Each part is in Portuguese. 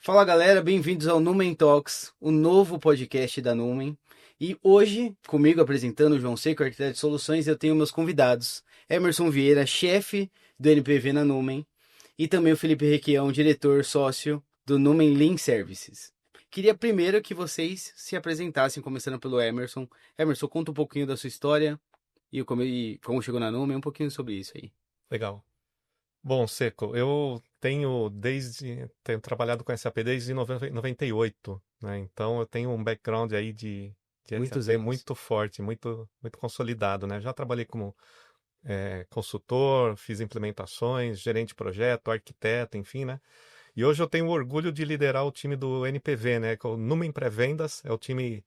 Fala galera, bem-vindos ao Numen Talks, o novo podcast da Numen. E hoje, comigo apresentando o João Seco, arquiteto de soluções, eu tenho meus convidados, Emerson Vieira, chefe do NPV na Numen, e também o Felipe Requião, diretor sócio do Numen Lean Services. Queria primeiro que vocês se apresentassem, começando pelo Emerson. Emerson, conta um pouquinho da sua história e como chegou na Numen, um pouquinho sobre isso aí. Legal. Bom, Seco, eu tenho trabalhado com SAP desde 98, né? Então eu tenho um background aí de Muitos SAP anos. muito forte, muito consolidado, né? Já trabalhei como consultor, fiz implementações, gerente de projeto, arquiteto, enfim, né? E hoje eu tenho o orgulho de liderar o time do NPV, né? Que é o Numen Pré-Vendas, é o time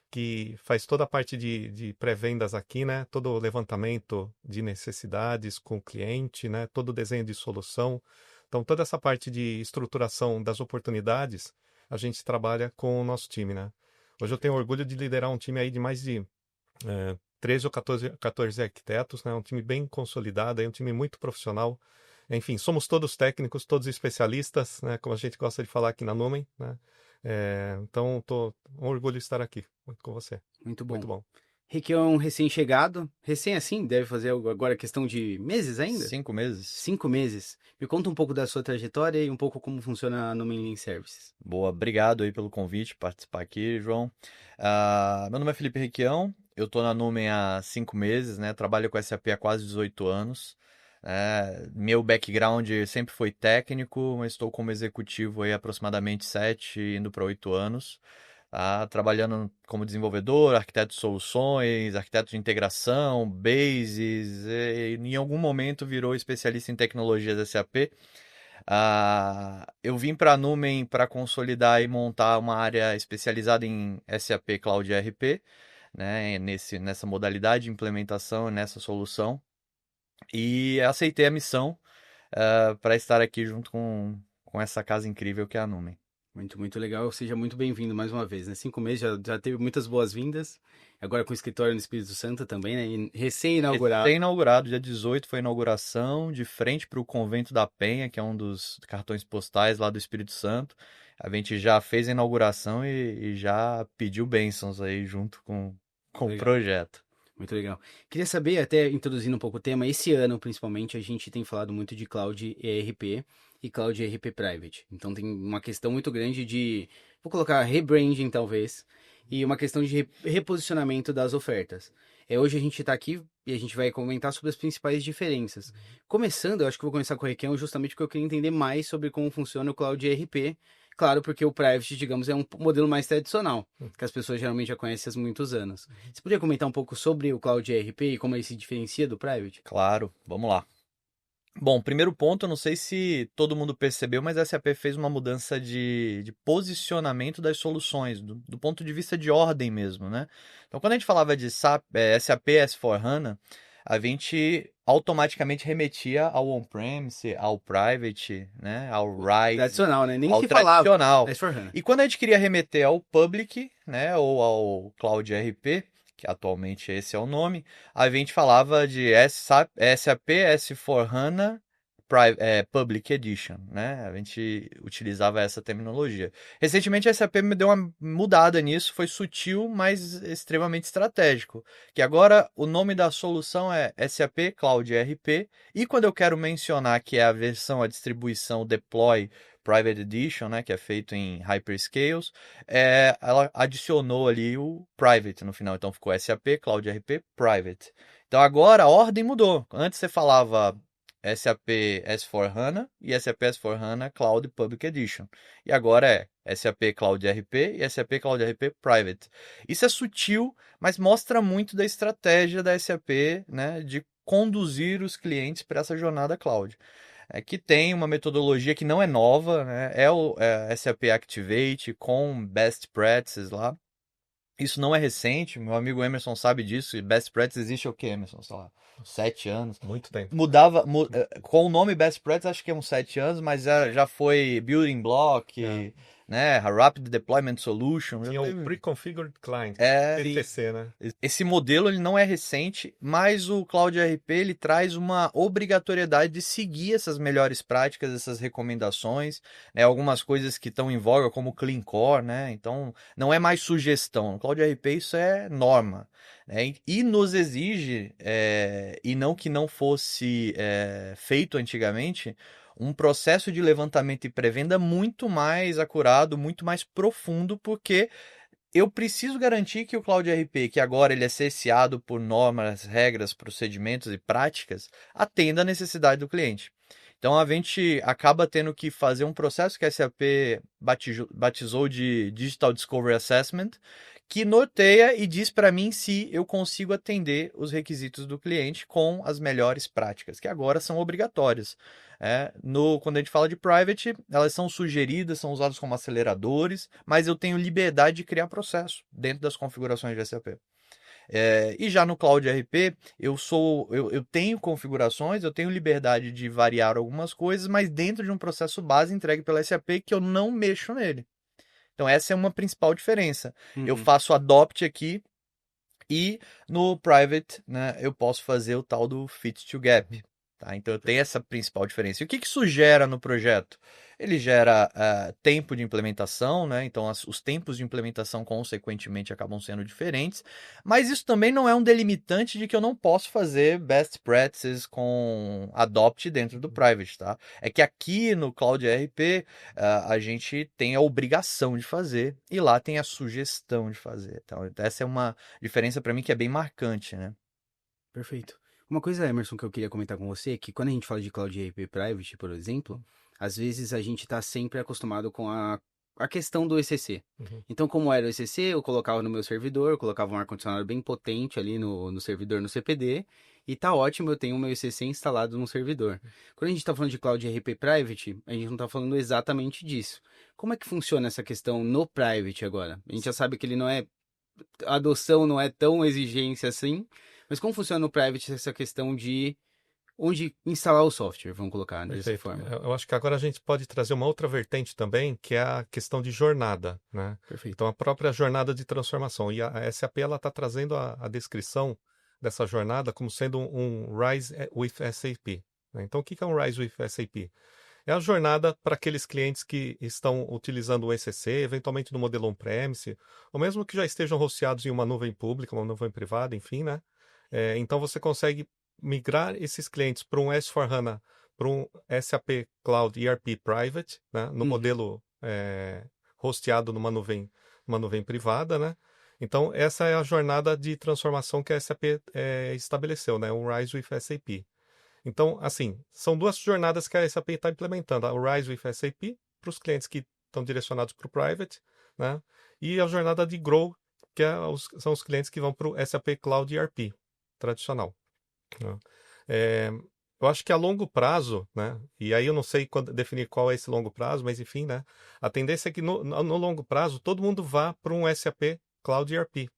que faz toda a parte de pré-vendas aqui, né? Todo o levantamento de necessidades com o cliente, né? Todo o desenho de solução. Então, toda essa parte de estruturação das oportunidades, a gente trabalha com o nosso time, né? Hoje eu tenho orgulho de liderar um time aí de mais de 13 ou 14 arquitetos, né? Um time bem consolidado, aí um time muito profissional. Enfim, somos todos técnicos, todos especialistas, né? Como a gente gosta de falar aqui na Numen, né? Então, tô um orgulho de estar aqui com você. Muito Muito bom. bom. Requião é um recém-chegado. Recém assim, deve fazer agora questão de meses ainda? 5 meses. 5 meses. Me conta um pouco da sua trajetória e um pouco como funciona no Mailing Services. Boa, obrigado aí pelo convite, participar aqui, João. Meu nome é Felipe Requião, eu tô na Numen há 5 meses, né? Trabalho com SAP há quase 18 anos. Meu background sempre foi técnico, mas estou como executivo aí há aproximadamente 7, indo para 8 anos. Tá? Trabalhando como desenvolvedor, arquiteto de soluções, arquiteto de integração, bases, e em algum momento virou especialista em tecnologias SAP. Eu vim para a Numen para consolidar e montar uma área especializada em SAP Cloud ERP, né, nessa modalidade de implementação, nessa solução, e aceitei a missão para estar aqui junto com essa casa incrível que é a Numen. Muito, muito legal. Seja muito bem-vindo mais uma vez, né? 5 meses já teve muitas boas-vindas. Agora com o escritório no Espírito Santo também, né? E recém-inaugurado. Recém-inaugurado, dia 18 foi a inauguração, de frente para o Convento da Penha, que é um dos cartões postais lá do Espírito Santo. A gente já fez a inauguração e já pediu bênçãos aí junto com o Legal. projeto. Muito legal. Queria saber, até introduzindo um pouco o tema, esse ano principalmente a gente tem falado muito de Cloud ERP e Cloud ERP Private. Então tem uma questão muito grande de, vou colocar rebranding talvez, e uma questão de reposicionamento das ofertas. Hoje a gente está aqui e a gente vai comentar sobre as principais diferenças. Começando, eu acho que eu vou começar com o Requião justamente porque eu queria entender mais sobre como funciona o Cloud ERP. Claro, porque o Private, digamos, é um modelo mais tradicional, que as pessoas geralmente já conhecem há muitos anos. Você podia comentar um pouco sobre o Cloud ERP e como ele se diferencia do Private? Claro, vamos lá. Bom, primeiro ponto, eu não sei se todo mundo percebeu, mas a SAP fez uma mudança de posicionamento das soluções, do ponto de vista de ordem mesmo, né? Então, quando a gente falava de SAP S/4HANA, a gente automaticamente remetia ao on-premise, ao private, né? Ao RISE, Tradicional, né? Nem ao se falava. tradicional. S4HANA. E quando a gente queria remeter ao public, né? Ou ao Cloud ERP, que atualmente esse é o nome, a gente falava de SAP S/4HANA Public Edition, né? A gente utilizava essa terminologia. Recentemente a SAP me deu uma mudada nisso, foi sutil, mas extremamente estratégico. Que agora o nome da solução é SAP Cloud ERP, e quando eu quero mencionar que é a versão, a distribuição Deploy Private Edition, né, que é feito em hyperscales, ela adicionou ali o Private no final, então ficou SAP Cloud ERP Private. Então agora a ordem mudou. Antes você falava SAP S/4HANA e SAP S/4HANA Cloud Public Edition. E agora é SAP Cloud ERP e SAP Cloud ERP Private. Isso é sutil, mas mostra muito da estratégia da SAP, né, de conduzir os clientes para essa jornada cloud. Que tem uma metodologia que não é nova, né? É o SAP Activate com best practices lá. Isso não é recente, meu amigo Emerson sabe disso, e best practices existe o quê, Emerson? Sei lá, 7 anos. Muito tempo. Com o nome best practices acho que é uns 7 anos, mas já foi building block, né? A Rapid Deployment Solution. Tinha o Pre-Configured Client, É, PCC, né? esse modelo ele não é recente, mas o Cloud ERP ele traz uma obrigatoriedade de seguir essas melhores práticas, essas recomendações, né? Algumas coisas que estão em voga, como o Clean Core, né? Então, não é mais sugestão. No Cloud ERP isso é norma, né? E nos exige, e não que não fosse feito antigamente, um processo de levantamento e pré-venda muito mais acurado, muito mais profundo, porque eu preciso garantir que o Cloud ERP, que agora ele é cerceado por normas, regras, procedimentos e práticas, atenda à necessidade do cliente. Então a gente acaba tendo que fazer um processo que a SAP batizou de Digital Discovery Assessment, que norteia e diz para mim se eu consigo atender os requisitos do cliente com as melhores práticas, que agora são obrigatórias. Quando a gente fala de private, elas são sugeridas, são usadas como aceleradores, mas eu tenho liberdade de criar processo dentro das configurações de SAP. E já no Cloud ERP, eu tenho configurações, eu tenho liberdade de variar algumas coisas, mas dentro de um processo base entregue pela SAP que eu não mexo nele. Então essa é uma principal diferença. Eu faço adopt aqui e no private, né, eu posso fazer o tal do fit to gap. Tá? Então eu tenho essa principal diferença. E o que isso gera no projeto? Ele gera tempo de implementação, né? Então os tempos de implementação consequentemente acabam sendo diferentes, mas isso também não é um delimitante de que eu não posso fazer best practices com adopt dentro do private, tá? É que aqui no Cloud ERP a gente tem a obrigação de fazer e lá tem a sugestão de fazer. Então essa é uma diferença para mim que é bem marcante, né? Perfeito. Uma coisa, Emerson, que eu queria comentar com você é que quando a gente fala de Cloud ERP Private, por exemplo, às vezes a gente está sempre acostumado com a questão do ECC. Então, como era o ECC, eu colocava no meu servidor, eu colocava um ar-condicionado bem potente ali no servidor, no CPD, e tá ótimo, eu tenho o meu ECC instalado no servidor. Quando a gente está falando de Cloud ERP Private, a gente não está falando exatamente disso. Como é que funciona essa questão no Private agora? A gente já sabe que ele não é a adoção não é tão exigência assim, mas como funciona no private essa questão de onde instalar o software, vamos colocar dessa Perfeito. forma. Eu acho que agora a gente pode trazer uma outra vertente também, que é a questão de jornada, né? Perfeito. Então, a própria jornada de transformação. E a SAP ela está trazendo a descrição dessa jornada como sendo um Rise with SAP. Né? Então, o que é um Rise with SAP? É a jornada para aqueles clientes que estão utilizando o ECC, eventualmente no modelo on-premise, ou mesmo que já estejam hosteados em uma nuvem pública, uma nuvem privada, enfim, né? Então você consegue migrar esses clientes para um S/4HANA, para um SAP Cloud ERP Private, né? No modelo hosteado numa nuvem privada, né? Então essa é a jornada de transformação que a SAP estabeleceu, né? O Rise with SAP. Então, assim, são duas jornadas que a SAP está implementando. O Rise with SAP, para os clientes que estão direcionados para o Private, né? E a jornada de Grow, que são os clientes que vão para o SAP Cloud ERP, tradicional. Né? Eu acho que a longo prazo, né? E aí eu não sei definir qual é esse longo prazo, mas enfim, né? A tendência é que no longo prazo todo mundo vá para um SAP Cloud ERP.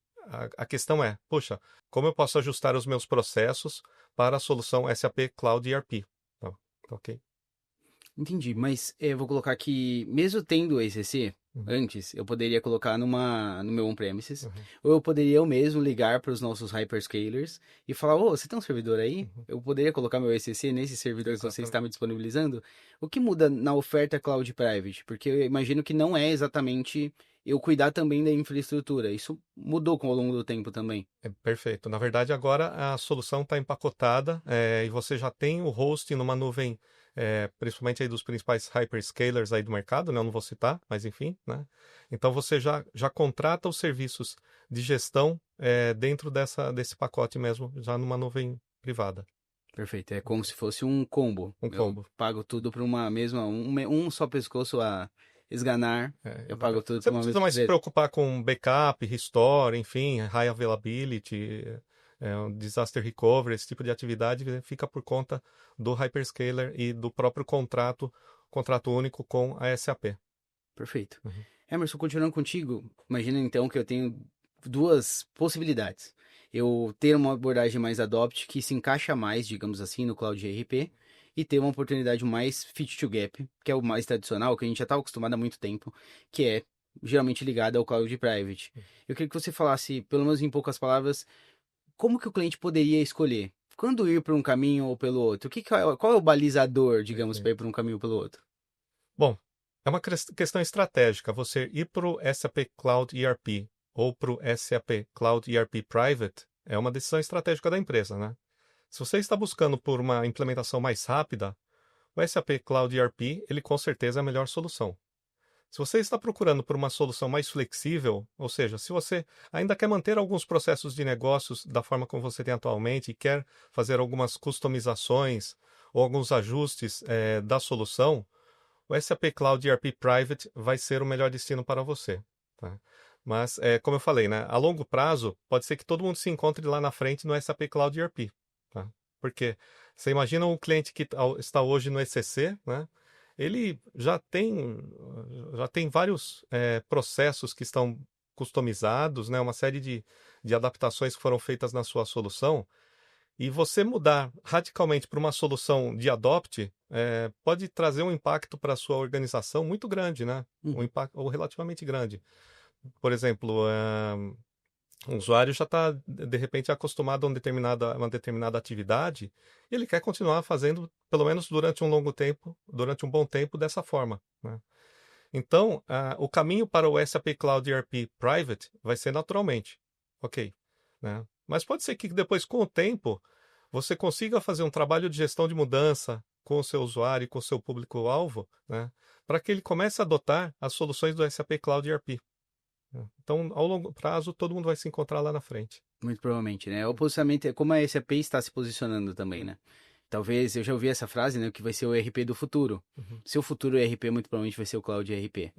A questão é, poxa, como eu posso ajustar os meus processos para a solução SAP Cloud ERP? Tá, ok. Entendi, mas eu vou colocar que, mesmo tendo o ECC, antes, eu poderia colocar no meu on-premises, ou eu poderia eu mesmo ligar para os nossos hyperscalers e falar, você tem um servidor aí? Eu poderia colocar meu ECC nesse servidor que você está me disponibilizando? O que muda na oferta Cloud Private? Porque eu imagino que não é exatamente eu cuidar também da infraestrutura. Isso mudou ao longo do tempo também. Perfeito. Na verdade, agora a solução está empacotada e você já tem o hosting numa nuvem, principalmente aí dos principais hyperscalers aí do mercado, né? Eu não vou citar, mas enfim, né? Então você já contrata os serviços de gestão dentro desse pacote mesmo, já numa nuvem privada. Perfeito. É como se fosse um combo. combo. Eu pago tudo para uma mesma, um só pescoço a esganar. Eu pago tudo Você para não uma precisa mais se preocupar com backup, restore, enfim, high availability, disaster recovery, esse tipo de atividade fica por conta do hyperscaler e do próprio contrato único com a SAP. Perfeito. Emerson, continuando contigo, imagina então que eu tenho duas possibilidades. eu ter uma abordagem mais adopt que se encaixa mais, digamos assim, no Cloud ERP e ter uma oportunidade mais fit to gap, que é o mais tradicional, que a gente já está acostumado há muito tempo, que é geralmente ligado ao Cloud Private. Eu queria que você falasse, pelo menos em poucas palavras, como que o cliente poderia escolher? Quando ir para um caminho ou pelo outro? Qual é o balizador, digamos, para ir para um caminho ou pelo outro? Bom, é uma questão estratégica. Você ir para o SAP Cloud ERP ou para o SAP Cloud ERP Private é uma decisão estratégica da empresa, né? Se você está buscando por uma implementação mais rápida, o SAP Cloud ERP, ele com certeza é a melhor solução. Se você está procurando por uma solução mais flexível, ou seja, se você ainda quer manter alguns processos de negócios da forma como você tem atualmente e quer fazer algumas customizações ou alguns ajustes da solução, o SAP Cloud ERP Private vai ser o melhor destino para você. Tá? Mas, como eu falei, né, a longo prazo, pode ser que todo mundo se encontre lá na frente no SAP Cloud ERP. Tá? Porque você imagina um cliente que está hoje no ECC, né? Ele já tem vários processos que estão customizados, né? Uma série de adaptações que foram feitas na sua solução. E você mudar radicalmente para uma solução de adopt pode trazer um impacto para a sua organização muito grande, né? Um impacto ou relativamente grande. Por exemplo, o usuário já está, de repente, acostumado a uma determinada atividade e ele quer continuar fazendo, pelo menos durante um bom tempo, dessa forma, né? Então, o caminho para o SAP Cloud ERP Private vai ser naturalmente, ok, né? Mas pode ser que depois, com o tempo, você consiga fazer um trabalho de gestão de mudança com o seu usuário e com o seu público-alvo, né? Para que ele comece a adotar as soluções do SAP Cloud ERP. Então, ao longo prazo, todo mundo vai se encontrar lá na frente. Muito provavelmente, né? O posicionamento é como a SAP está se posicionando também, né? Talvez, eu já ouvi essa frase, né? Que vai ser o ERP do futuro. Seu futuro ERP muito provavelmente vai ser o Cloud ERP.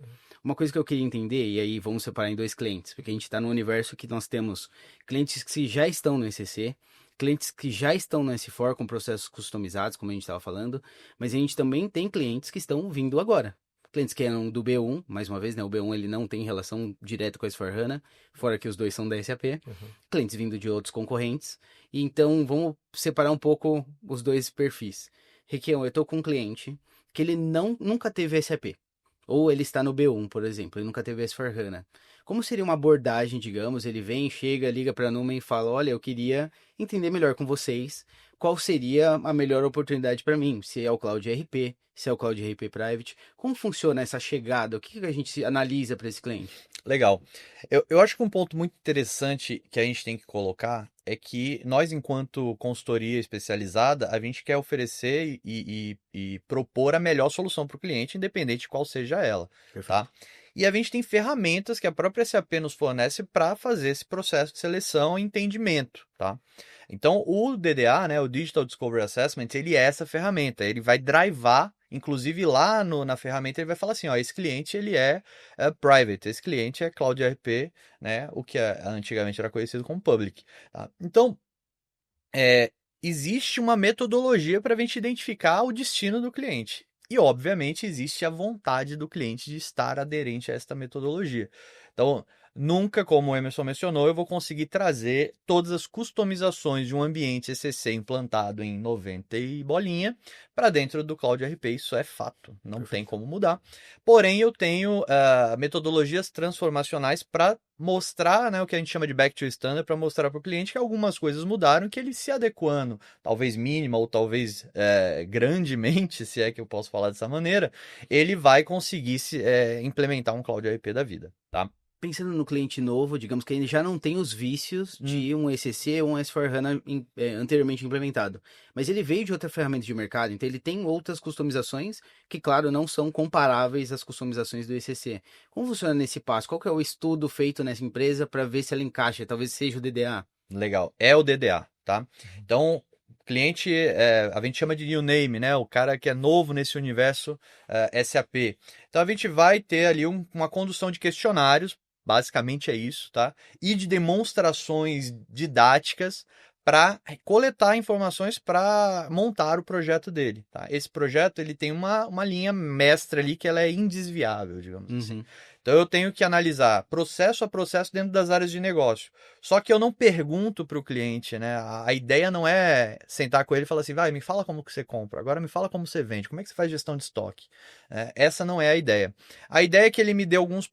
Uma coisa que eu queria entender, e aí vamos separar em dois clientes, porque a gente está no universo que nós temos clientes que já estão no ECC, clientes que já estão no S4 com processos customizados, como a gente estava falando, mas a gente também tem clientes que estão vindo agora. Clientes que eram do B1, mais uma vez, né? O B1 ele não tem relação direta com a S4HANA, fora que os dois são da SAP. Clientes vindo de outros concorrentes. E então, vamos separar um pouco os dois perfis. Requião, eu estou com um cliente que ele nunca teve SAP. Ou ele está no B1, por exemplo, ele nunca teve S4HANA. Como seria uma abordagem, digamos, ele vem, chega, liga para a Numen e fala, olha, eu queria entender melhor com vocês qual seria a melhor oportunidade para mim, se é o Cloud ERP, se é o Cloud ERP Private, como funciona essa chegada, o que a gente analisa para esse cliente? Legal. Eu acho que um ponto muito interessante que a gente tem que colocar é que nós, enquanto consultoria especializada, a gente quer oferecer e propor a melhor solução para o cliente, independente de qual seja ela, tá? E a gente tem ferramentas que a própria SAP nos fornece para fazer esse processo de seleção e entendimento, tá? Então, o DDA, né, o Digital Discovery Assessment, ele é essa ferramenta, ele vai drivar, inclusive lá na ferramenta ele vai falar assim, ó, esse cliente ele é private, esse cliente é Cloud ERP, né, o que antigamente era conhecido como public. Tá? Então, existe uma metodologia para a gente identificar o destino do cliente. E, obviamente, existe a vontade do cliente de estar aderente a esta metodologia. Então, nunca, como o Emerson mencionou, eu vou conseguir trazer todas as customizações de um ambiente ECC implantado em 90 e bolinha para dentro do Cloud ERP. Isso é fato, não tem como mudar. Porém, eu tenho metodologias transformacionais para mostrar, né, o que a gente chama de back to standard, para mostrar para o cliente que algumas coisas mudaram, que ele se adequando, talvez mínima ou talvez grandemente, se é que eu posso falar dessa maneira, ele vai conseguir implementar um Cloud ERP da vida, tá? Pensando no cliente novo, digamos que ele já não tem os vícios de um ECC ou um S4HANA anteriormente implementado. Mas ele veio de outra ferramenta de mercado, então ele tem outras customizações que, claro, não são comparáveis às customizações do ECC. Como funciona nesse passo? Qual que é o estudo feito nessa empresa para ver se ela encaixa? Talvez seja o DDA. Legal, é o DDA, tá? Então, cliente, a gente chama de new name, né? O cara que é novo nesse universo SAP. Então, a gente vai ter ali uma condução de questionários, basicamente é isso, tá? E de demonstrações didáticas para coletar informações para montar o projeto dele, tá? Esse projeto ele tem uma linha mestra ali que ela é indesviável, digamos assim. Então eu tenho que analisar processo a processo dentro das áreas de negócio. Só que eu não pergunto para o cliente, né? A ideia não é sentar com ele e falar assim, vai, me fala como que você compra, agora me fala como você vende, como é que você faz gestão de estoque. Essa não é a ideia. A ideia é que ele me dê algumas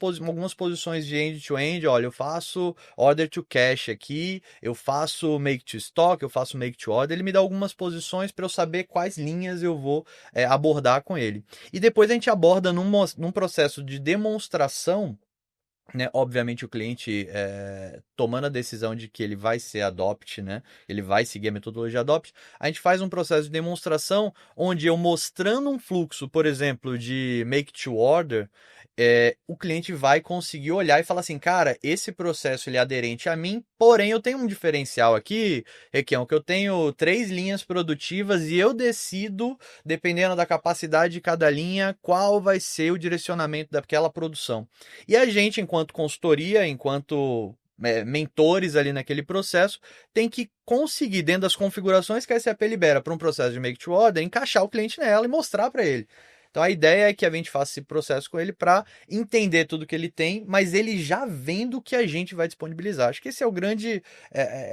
posições de end-to-end, olha, eu faço order to cash aqui, eu faço make to stock, eu faço make to order, ele me dá algumas posições para eu saber quais linhas eu vou abordar com ele. E depois a gente aborda num processo de demonstração, né? Obviamente o cliente tomando a decisão de que ele vai ser adopt, né? Ele vai seguir a metodologia adopt. A gente faz um processo de demonstração onde eu mostrando um fluxo, por exemplo, de make to order, o cliente vai conseguir olhar e falar assim, cara, esse processo ele é aderente a mim, porém eu tenho um diferencial aqui, Requião, que eu tenho 3 linhas produtivas e eu decido, dependendo da capacidade de cada linha, qual vai ser o direcionamento daquela produção. E a gente, enquanto consultoria, enquanto mentores ali naquele processo, tem que conseguir, dentro das configurações que a SAP libera para um processo de make to order, encaixar o cliente nela e mostrar para ele. Então a ideia é que a gente faça esse processo com ele para entender tudo que ele tem, mas ele já vendo o que a gente vai disponibilizar. Acho que esse é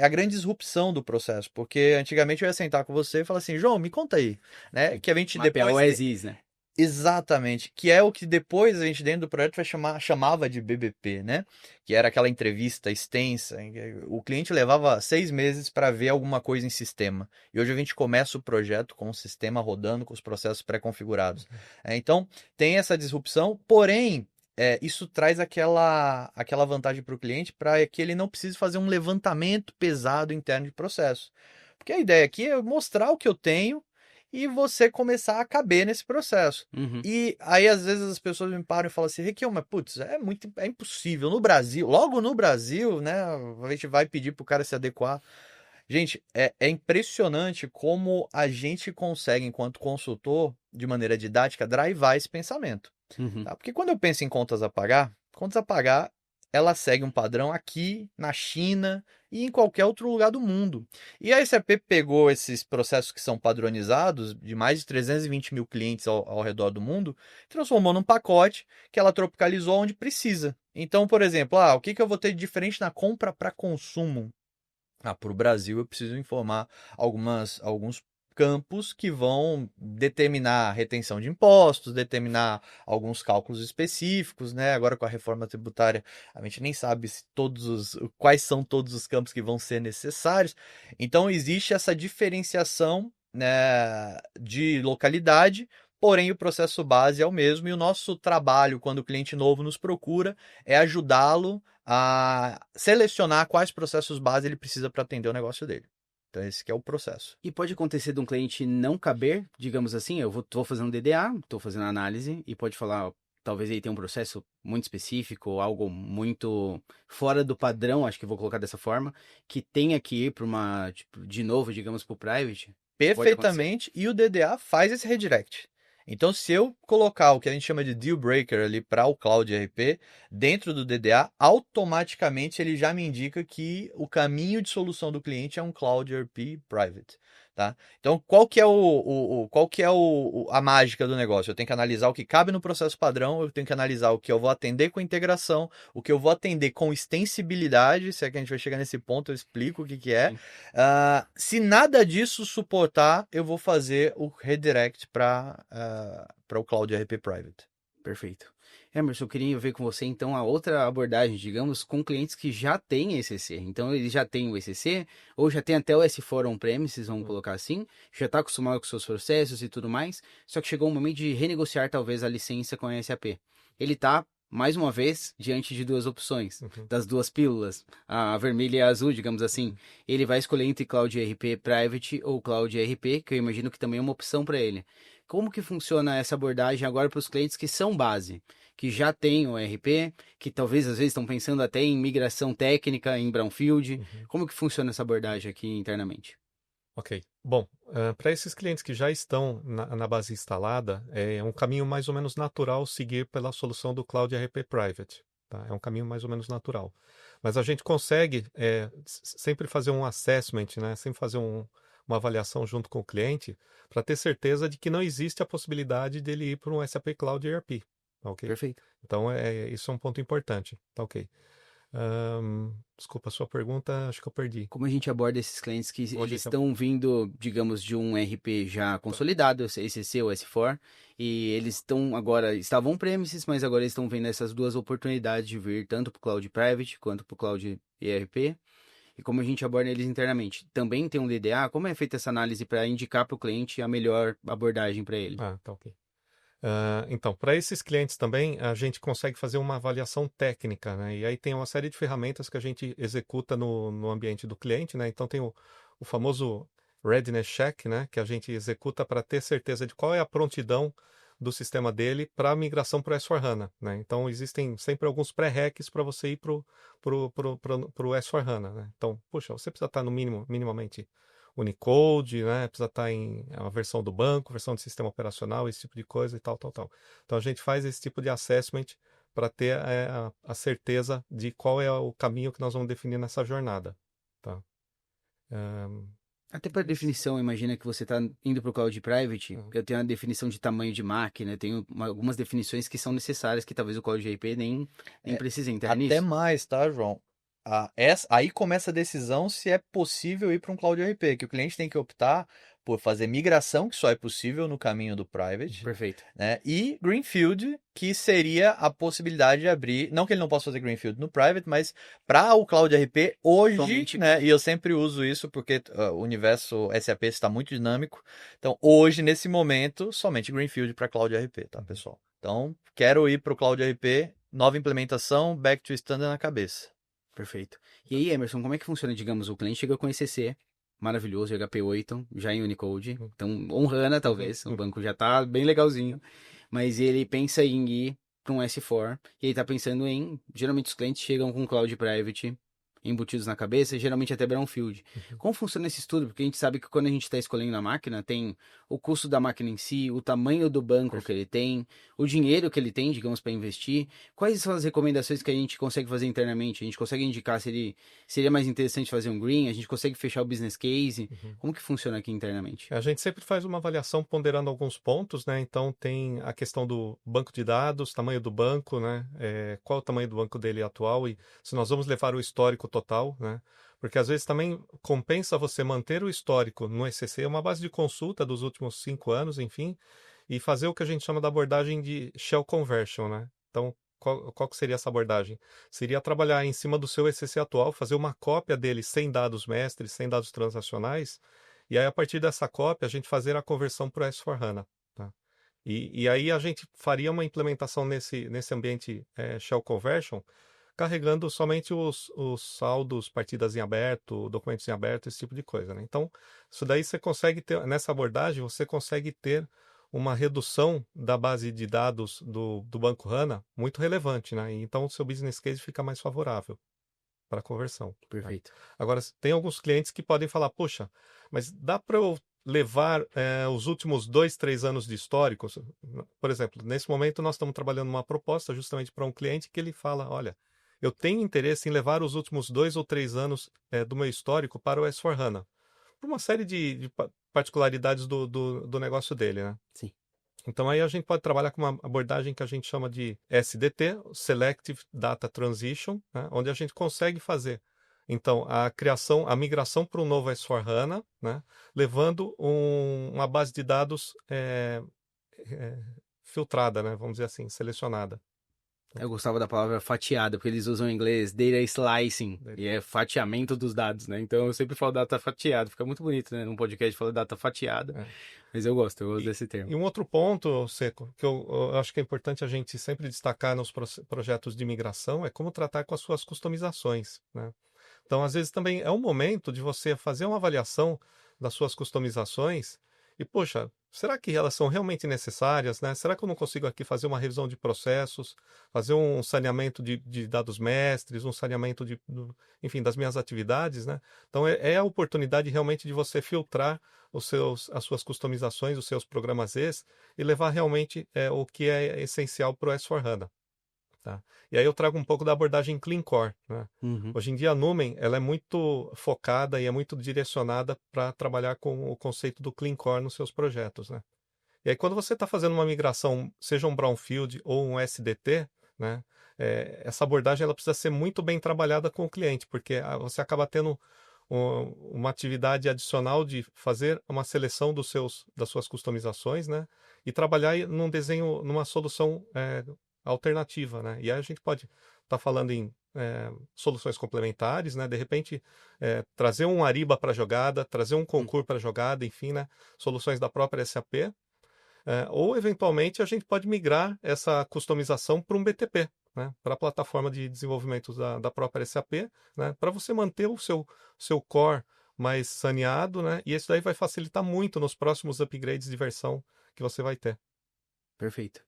a grande disrupção do processo, porque antigamente eu ia sentar com você e falar assim, João, me conta aí, né? Que a gente Mapear o depois as is, né? Exatamente, que é o que depois a gente dentro do projeto chamava de BBP, né? Que era aquela entrevista extensa, em que o cliente levava 6 meses para ver alguma coisa em sistema. E hoje a gente começa o projeto com o sistema rodando, com os processos pré-configurados. Então, tem essa disrupção, porém, isso traz aquela vantagem para o cliente para que ele não precise fazer um levantamento pesado interno de processo. Porque a ideia aqui é mostrar o que eu tenho e você começar a caber nesse processo. Uhum. E aí, às vezes, as pessoas me param e falam assim, Requião, mas putz, é impossível. No Brasil, logo no Brasil, né? A gente vai pedir pro cara se adequar. Gente, é impressionante como a gente consegue, enquanto consultor, de maneira didática, drivar esse pensamento. Uhum. Tá? Porque quando eu penso em contas a pagar, ela segue um padrão aqui, na China e em qualquer outro lugar do mundo. E a SAP pegou esses processos que são padronizados, de mais de 320 mil clientes ao redor do mundo, transformou num pacote que ela tropicalizou onde precisa. Então, por exemplo, o que eu vou ter de diferente na compra para consumo? Para o Brasil, eu preciso informar alguns campos que vão determinar a retenção de impostos, determinar alguns cálculos específicos, né? Agora com a reforma tributária, a gente nem sabe se quais são todos os campos que vão ser necessários. Então existe essa diferenciação, né, de localidade, porém o processo base é o mesmo e o nosso trabalho, quando o cliente novo nos procura, é ajudá-lo a selecionar quais processos base ele precisa para atender o negócio dele. Então esse que é o processo. E pode acontecer de um cliente não caber, digamos assim, tô fazendo DDA, estou fazendo análise, e pode falar, talvez ele tenha um processo muito específico, algo muito fora do padrão, acho que vou colocar dessa forma, que tenha que ir para uma, tipo, de novo, digamos, para o private. Perfeitamente, e o DDA faz esse redirect. Então, se eu colocar o que a gente chama de deal breaker ali para o Cloud ERP dentro do DDA, automaticamente ele já me indica que o caminho de solução do cliente é um Cloud ERP Private. Tá? Então, qual que é a mágica do negócio? Eu tenho que analisar o que cabe no processo padrão, eu tenho que analisar o que eu vou atender com integração, o que eu vou atender com extensibilidade, se é que a gente vai chegar nesse ponto, eu explico o que é. Se nada disso suportar, eu vou fazer o redirect para o Cloud ERP Private. Perfeito. Emerson, eu queria ver com você então a outra abordagem, digamos, com clientes que já têm ECC. Então, eles já têm o ECC, ou já tem até o S4 on-premises, vamos colocar assim, já está acostumado com seus processos e tudo mais, só que chegou o momento de renegociar talvez a licença com a SAP. Ele está, mais uma vez, diante de duas opções, das duas pílulas, a vermelha e a azul, digamos assim. Ele vai escolher entre Cloud ERP Private ou Cloud ERP, que eu imagino que também é uma opção para ele. Como que funciona essa abordagem agora para os clientes que são base, que já têm o ERP, que talvez às vezes estão pensando até em migração técnica, em brownfield? Como que funciona essa abordagem aqui internamente? Ok. Bom, para esses clientes que já estão na base instalada, é um caminho mais ou menos natural seguir pela solução do Cloud ERP Private. Tá? É um caminho mais ou menos natural. Mas a gente consegue sempre fazer um assessment, né? Sempre fazer uma avaliação junto com o cliente para ter certeza de que não existe a possibilidade dele ir para um SAP Cloud ERP. tá ok? Perfeito. Então, isso é um ponto importante, tá ok? Desculpa, a sua pergunta, acho que eu perdi. Como a gente aborda esses clientes que Como a eles gente... estão vindo, digamos, de um RP já consolidado, ECC ou S4, e eles estavam on-premises, mas agora eles estão vendo essas duas oportunidades de vir tanto para o Cloud Private quanto para o Cloud ERP, e como a gente aborda eles internamente. Também tem um DDA, como é feita essa análise para indicar para o cliente a melhor abordagem para ele? Tá ok. Então, para esses clientes também, a gente consegue fazer uma avaliação técnica, né? E aí tem uma série de ferramentas que a gente executa no ambiente do cliente, né? Então tem o famoso Readiness Check, né? Que a gente executa para ter certeza de qual é a prontidão do sistema dele para a migração para o S4HANA, né? Então existem sempre alguns pré-requisitos para você ir para o S4HANA, né? Então, puxa, você precisa estar no mínimo, minimamente Unicode, né? Precisa estar em a versão do banco, versão de sistema operacional, esse tipo de coisa e tal, tal, tal. Então a gente faz esse tipo de assessment para ter a certeza de qual é o caminho que nós vamos definir nessa jornada, tá? Até para definição, imagina que você está indo para o Cloud Private, Uhum. eu tenho a definição de tamanho de máquina, tenho algumas definições que são necessárias, que talvez o Cloud ERP nem É, precise entrar Até nisso. mais, tá, João? Aí começa a decisão se é possível ir para um Cloud ERP, que o cliente tem que optar por fazer migração, que só é possível no caminho do Private, Perfeito. né? E Greenfield, que seria a possibilidade de abrir, não que ele não possa fazer Greenfield no Private, mas para o Cloud ERP hoje, Somente- né? E eu sempre uso isso porque o universo SAP está muito dinâmico. Então, hoje, nesse momento, somente Greenfield para Cloud ERP, tá, pessoal? Então, quero ir para o Cloud ERP, nova implementação, back to standard na cabeça. Perfeito. E aí, Emerson, como é que funciona? Digamos, o cliente chega com ECC, maravilhoso, HP8, já em Unicode, então on-HANA talvez, o banco já tá bem legalzinho, mas ele pensa em ir para um S4, e ele tá pensando geralmente os clientes chegam com Cloud Private embutidos na cabeça, geralmente até Brownfield. Como funciona esse estudo? Porque a gente sabe que quando a gente está escolhendo a máquina, tem o custo da máquina em si, o tamanho do banco que ele tem, o dinheiro que ele tem, digamos, para investir. Quais são as recomendações que a gente consegue fazer internamente? A gente consegue indicar se ele seria mais interessante fazer um green? A gente consegue fechar o business case? Como que funciona aqui internamente? A gente sempre faz uma avaliação ponderando alguns pontos, né? Então tem a questão do banco de dados, tamanho do banco, né? Qual é o tamanho do banco dele atual e se nós vamos levar o histórico total, né? Porque às vezes também compensa você manter o histórico no ECC, uma base de consulta dos últimos 5 anos, enfim, e fazer o que a gente chama da abordagem de shell conversion, né? Então, qual que seria essa abordagem? Seria trabalhar em cima do seu ECC atual, fazer uma cópia dele sem dados mestres, sem dados transacionais, e aí, a partir dessa cópia, a gente fazer a conversão para o S4HANA. Tá? E aí a gente faria uma implementação nesse ambiente Shell Conversion, carregando somente os saldos, partidas em aberto, documentos em aberto, esse tipo de coisa. Né? Então, isso daí você consegue ter, nessa abordagem, você consegue ter uma redução da base de dados do Banco HANA muito relevante. Né? E então, o seu business case fica mais favorável para a conversão. Perfeito. Agora, tem alguns clientes que podem falar, poxa, mas dá para eu levar os últimos 2, 3 anos de histórico? Por exemplo, nesse momento nós estamos trabalhando uma proposta justamente para um cliente que ele fala, olha, eu tenho interesse em levar os últimos 2 ou 3 anos do meu histórico para o S4HANA, por uma série de particularidades do negócio dele, né? Sim. Então aí a gente pode trabalhar com uma abordagem que a gente chama de SDT, Selective Data Transition, né? Onde a gente consegue fazer então a migração para o novo S4HANA, né? Levando uma base de dados filtrada, né? Vamos dizer assim, selecionada. Eu gostava da palavra fatiada, porque eles usam em inglês data slicing, e é fatiamento dos dados, né? Então eu sempre falo data fatiada, fica muito bonito, né? Num podcast fala data fatiada, mas eu gosto desse termo. E um outro ponto, Seco, que eu acho que é importante a gente sempre destacar nos projetos de migração é como tratar com as suas customizações, né? Então, às vezes também é um momento de você fazer uma avaliação das suas customizações e, poxa, será que elas são realmente necessárias, né? Será que eu não consigo aqui fazer uma revisão de processos, fazer um saneamento de dados mestres, um saneamento enfim, das minhas atividades, né? Então, é a oportunidade realmente de você filtrar as suas customizações, os seus programas ex e levar realmente o que é essencial para o S4HANA. Tá? E aí eu trago um pouco da abordagem Clean Core. Né? Hoje em dia a Numen ela é muito focada e é muito direcionada para trabalhar com o conceito do Clean Core nos seus projetos. Né? E aí, quando você está fazendo uma migração, seja um brownfield ou um SDT, né, essa abordagem ela precisa ser muito bem trabalhada com o cliente, porque você acaba tendo uma atividade adicional de fazer uma seleção das suas customizações, né, e trabalhar num desenho, numa solução alternativa, né. E aí a gente pode estar falando em soluções complementares, né, de repente trazer um Ariba para a jogada, trazer um Concur para a jogada, enfim, né, soluções da própria SAP. Ou, eventualmente, a gente pode migrar essa customização para um BTP, né? Para a plataforma de desenvolvimento da própria SAP, né? Para você manter o seu core mais saneado, né? E isso daí vai facilitar muito nos próximos upgrades de versão que você vai ter. Perfeito.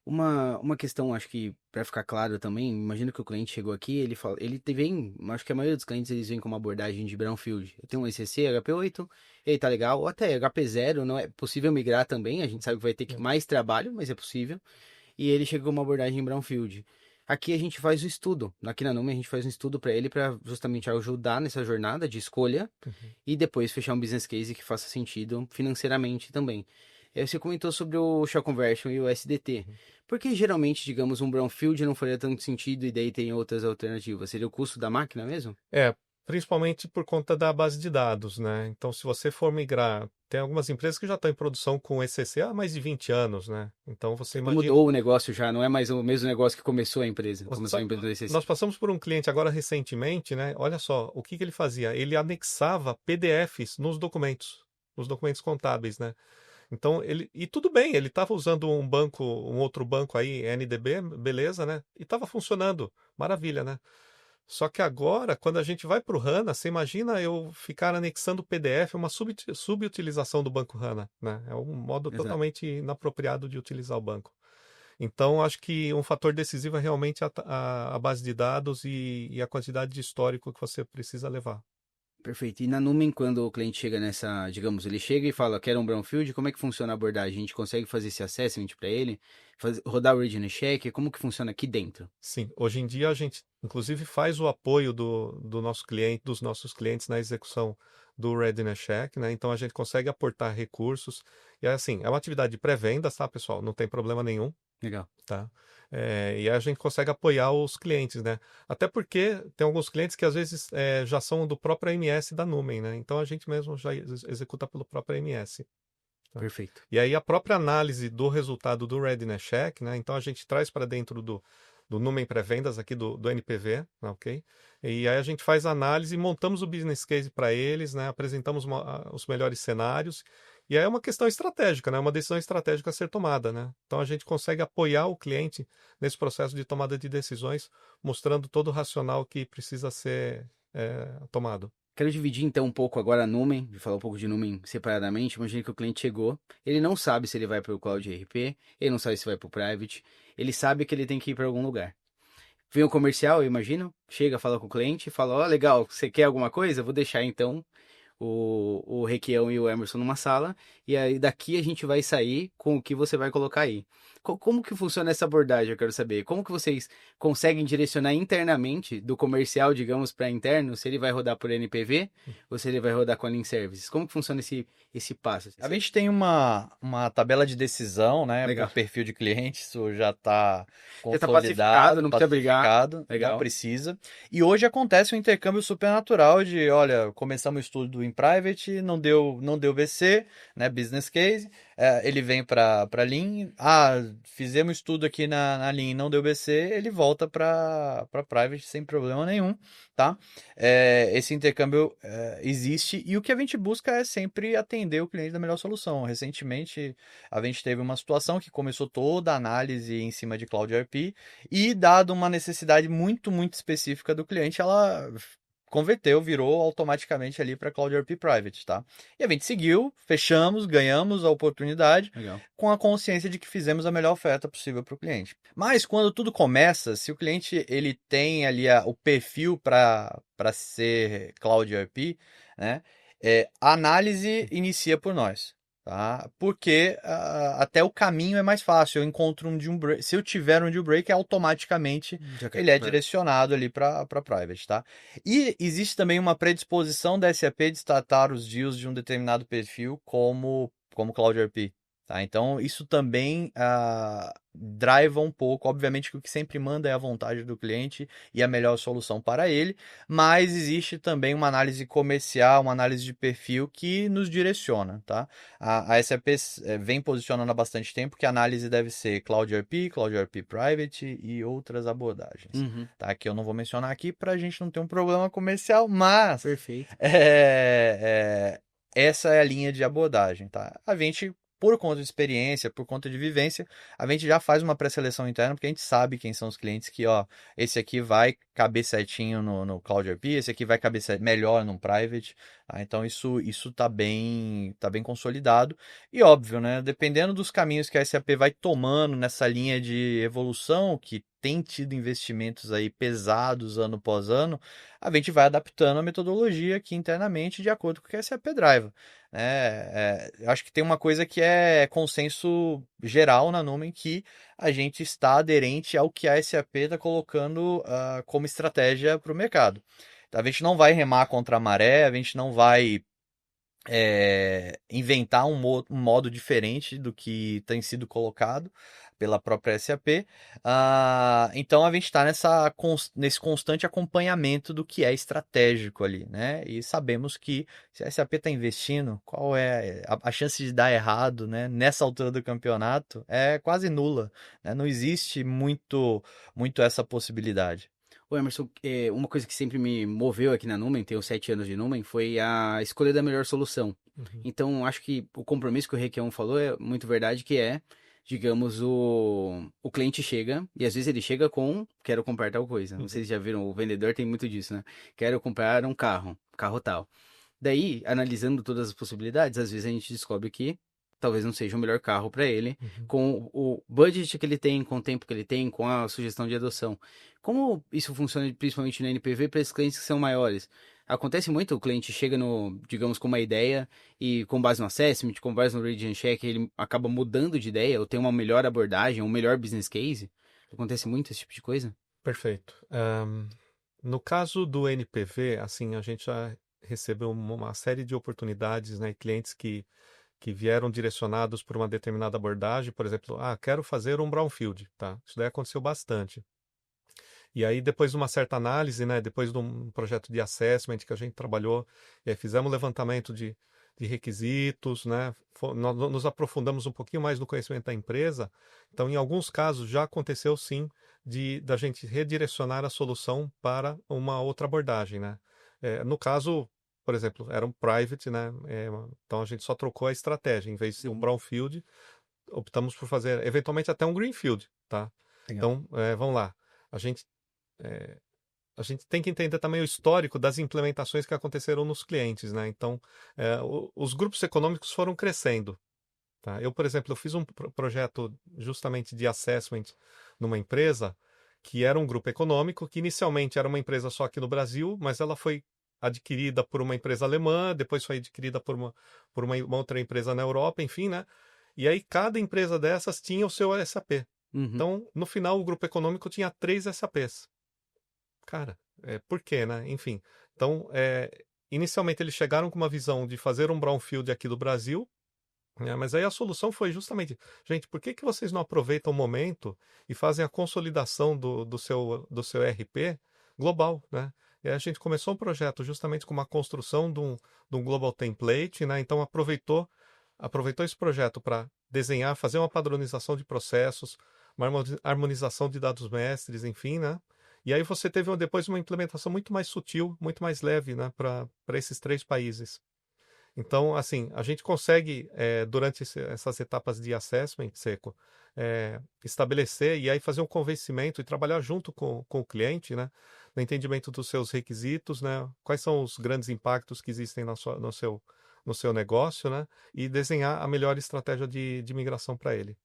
Uma questão, acho que para ficar claro também, imagino que o cliente chegou aqui, ele vem, acho que a maioria dos clientes eles vêm com uma abordagem de brownfield. Eu tenho um ECC, HP8, ele tá legal, ou até HP0, não é possível migrar também, a gente sabe que vai ter mais trabalho, mas é possível. E ele chegou com uma abordagem brownfield. Aqui a gente faz o estudo, aqui na Nume a gente faz um estudo para ele para justamente ajudar nessa jornada de escolha e depois fechar um business case que faça sentido financeiramente também. Você comentou sobre o Shell Conversion e o SDT. Porque geralmente, digamos, um brownfield não faria tanto sentido e daí tem outras alternativas? Seria o custo da máquina mesmo? Principalmente por conta da base de dados, né? Então, se você for migrar, tem algumas empresas que já estão em produção com ECC há mais de 20 anos, né? Então, você imagina... Mudou o negócio já, não é mais o mesmo negócio que começou a empresa. Começou a empresa do ECC. Nós passamos por um cliente agora recentemente, né? Olha só, o que ele fazia? Ele anexava PDFs nos documentos contábeis, né? Então, e tudo bem, ele estava usando um outro banco aí, NDB, beleza, né? E estava funcionando, maravilha, né? Só que agora, quando a gente vai para o HANA, você imagina eu ficar anexando PDF, uma subutilização do banco HANA, né? É um modo totalmente inapropriado de utilizar o banco. Então, acho que um fator decisivo é realmente a base de dados e a quantidade de histórico que você precisa levar. Perfeito. E na Numen, quando o cliente chega nessa, digamos, ele chega e fala, quero um brownfield, como é que funciona a abordagem? A gente consegue fazer esse assessment para ele? Rodar o readiness check? Como que funciona aqui dentro? Sim, hoje em dia a gente, inclusive, faz o apoio do nosso cliente, dos nossos clientes na execução do readiness check, né? Então a gente consegue aportar recursos. E assim, é uma atividade de pré-vendas, tá, pessoal? Não tem problema nenhum. Legal. Tá? E a gente consegue apoiar os clientes, né? Até porque tem alguns clientes que às vezes já são do próprio AMS da Numen, né? Então a gente mesmo já executa pelo próprio AMS. Tá? Perfeito. E aí a própria análise do resultado do Readiness Check, né? Então a gente traz para dentro do Numen Pré-Vendas aqui do NPV, ok? E aí a gente faz a análise e montamos o business case para eles, né? Apresentamos os melhores cenários. E aí é uma questão estratégica, né? Uma decisão estratégica a ser tomada, né? Então a gente consegue apoiar o cliente nesse processo de tomada de decisões, mostrando todo o racional que precisa ser tomado. Quero dividir então um pouco agora a Numen, falar um pouco de Numen separadamente. Imagina que o cliente chegou, ele não sabe se ele vai para o Cloud ERP, ele não sabe se vai para o Private, ele sabe que ele tem que ir para algum lugar. Vem o comercial, eu imagino, chega, fala com o cliente, fala, ó, legal, você quer alguma coisa? Vou deixar então o Requião e o Emerson numa sala, e aí daqui a gente vai sair com o que você vai colocar aí. Como que funciona essa abordagem, eu quero saber. Como que vocês conseguem direcionar internamente do comercial, digamos, para interno, se ele vai rodar por NPV ou se ele vai rodar com a Lean Services? Como que funciona esse passo? A gente tem uma tabela de decisão, né, Legal. por perfil de cliente, isso já está Já tá consolidado, pacificado, não precisa brigar. Legal. não precisa. E hoje acontece um intercâmbio supernatural de, olha, começamos o estudo em Private, não deu BC, né, Business Case, ele vem para Lean, fizemos estudo aqui na Lean, não deu BC, ele volta para Private sem problema nenhum, tá? Esse intercâmbio existe e o que a gente busca é sempre atender o cliente da melhor solução. Recentemente, a gente teve uma situação que começou toda a análise em cima de Cloud ERP e, dado uma necessidade muito, muito específica do cliente, ela converteu, virou automaticamente ali para Cloud ERP Private, tá? E a gente seguiu, fechamos, ganhamos a oportunidade. Legal. Com a consciência de que fizemos a melhor oferta possível para o cliente. Mas quando tudo começa, se o cliente ele tem ali o perfil para ser Cloud ERP, né, a análise inicia por nós. Tá? Porque até o caminho é mais fácil. Eu encontro um deal break. Se eu tiver um deal break, automaticamente ele é direcionado ali para Private. Tá? E existe também uma predisposição da SAP de tratar os deals de um determinado perfil como Cloud ERP. Tá? Então, isso também driva um pouco. Obviamente que o que sempre manda é a vontade do cliente e a melhor solução para ele, mas existe também uma análise comercial, uma análise de perfil que nos direciona. Tá? A SAP vem posicionando há bastante tempo que a análise deve ser Cloud ERP, Cloud ERP Private e outras abordagens. Uhum. Tá? Que eu não vou mencionar aqui para a gente não ter um problema comercial, mas Perfeito. essa é a linha de abordagem. Tá? A gente por conta de experiência, por conta de vivência, a gente já faz uma pré-seleção interna, porque a gente sabe quem são os clientes que, ó, esse aqui vai caber certinho no Cloud ERP, esse aqui vai caber melhor no Private, tá? Então isso tá bem consolidado. E óbvio, né, dependendo dos caminhos que a SAP vai tomando nessa linha de evolução, que tem tido investimentos aí pesados ano após ano, a gente vai adaptando a metodologia aqui internamente de acordo com o que a SAP drive. Eu acho que tem uma coisa que é consenso geral na Numen, que a gente está aderente ao que a SAP está colocando como estratégia para o mercado. Então, a gente não vai remar contra a maré, a gente não vai inventar um modo diferente do que tem sido colocado pela própria SAP. Então a gente está nesse constante acompanhamento do que é estratégico ali, né? E sabemos que se a SAP está investindo, qual é a chance de dar errado, né? Nessa altura do campeonato é quase nula, né? Não existe muito essa possibilidade. Ô Emerson, uma coisa que sempre me moveu aqui na Numen, tenho 7 anos de Numen, foi a escolha da melhor solução. Uhum. Então, acho que o compromisso que o Requião falou é muito verdade, que é, digamos, o cliente chega, e às vezes ele chega com, quero comprar tal coisa. Não sei Uhum. se já viram, o vendedor tem muito disso, né? Quero comprar um carro tal. Daí, analisando todas as possibilidades, às vezes a gente descobre que talvez não seja o melhor carro para ele, Uhum. com o budget que ele tem, com o tempo que ele tem, com a sugestão de adoção. Como isso funciona principalmente no NPV para esses clientes que são maiores? Acontece muito, o cliente chega no, digamos, com uma ideia e com base no assessment, com base no Radiant Check, ele acaba mudando de ideia ou tem uma melhor abordagem, um melhor business case? Acontece muito esse tipo de coisa? Perfeito. No caso do NPV, assim, a gente já recebeu uma série de oportunidades, né, e clientes que vieram direcionados por uma determinada abordagem, por exemplo, quero fazer um brownfield, tá? Isso daí aconteceu bastante. E aí, depois de uma certa análise, né, depois de um projeto de assessment que a gente trabalhou, fizemos levantamento de requisitos, né, nós nos aprofundamos um pouquinho mais no conhecimento da empresa. Então, em alguns casos, já aconteceu sim da gente redirecionar a solução para uma outra abordagem, né. No caso, por exemplo, era um private, né, então a gente só trocou a estratégia. Em vez de um brownfield, optamos por fazer, eventualmente, até um greenfield, tá? Legal. Então, vamos lá. A gente é, a gente tem que entender também o histórico das implementações que aconteceram nos clientes, né? Então, os grupos econômicos foram crescendo, tá? Eu, por exemplo, eu fiz um projeto justamente de assessment numa empresa que era um grupo econômico, que inicialmente era uma empresa só aqui no Brasil, mas ela foi adquirida por uma empresa alemã, depois foi adquirida por uma outra empresa na Europa, enfim, né? E aí cada empresa dessas tinha o seu SAP. Uhum. Então, no final, o grupo econômico tinha 3 SAPs. Cara, por quê, né? Enfim. Então, inicialmente eles chegaram com uma visão de fazer um brownfield aqui do Brasil, né? Mas aí a solução foi justamente, gente, por que que vocês não aproveitam o momento e fazem a consolidação do seu RP global, né? E aí a gente começou um projeto justamente com uma construção de um global template, né? Então aproveitou esse projeto para desenhar, fazer uma padronização de processos, uma harmonização de dados mestres, enfim, né? E aí você teve depois uma implementação muito mais sutil, muito mais leve, né, para esses 3 países. Então, assim, a gente consegue, durante essas etapas de assessment, Seco, estabelecer e aí fazer um convencimento e trabalhar junto com o cliente, né, no entendimento dos seus requisitos, né, quais são os grandes impactos que existem no seu negócio, né, e desenhar a melhor estratégia de migração para ele.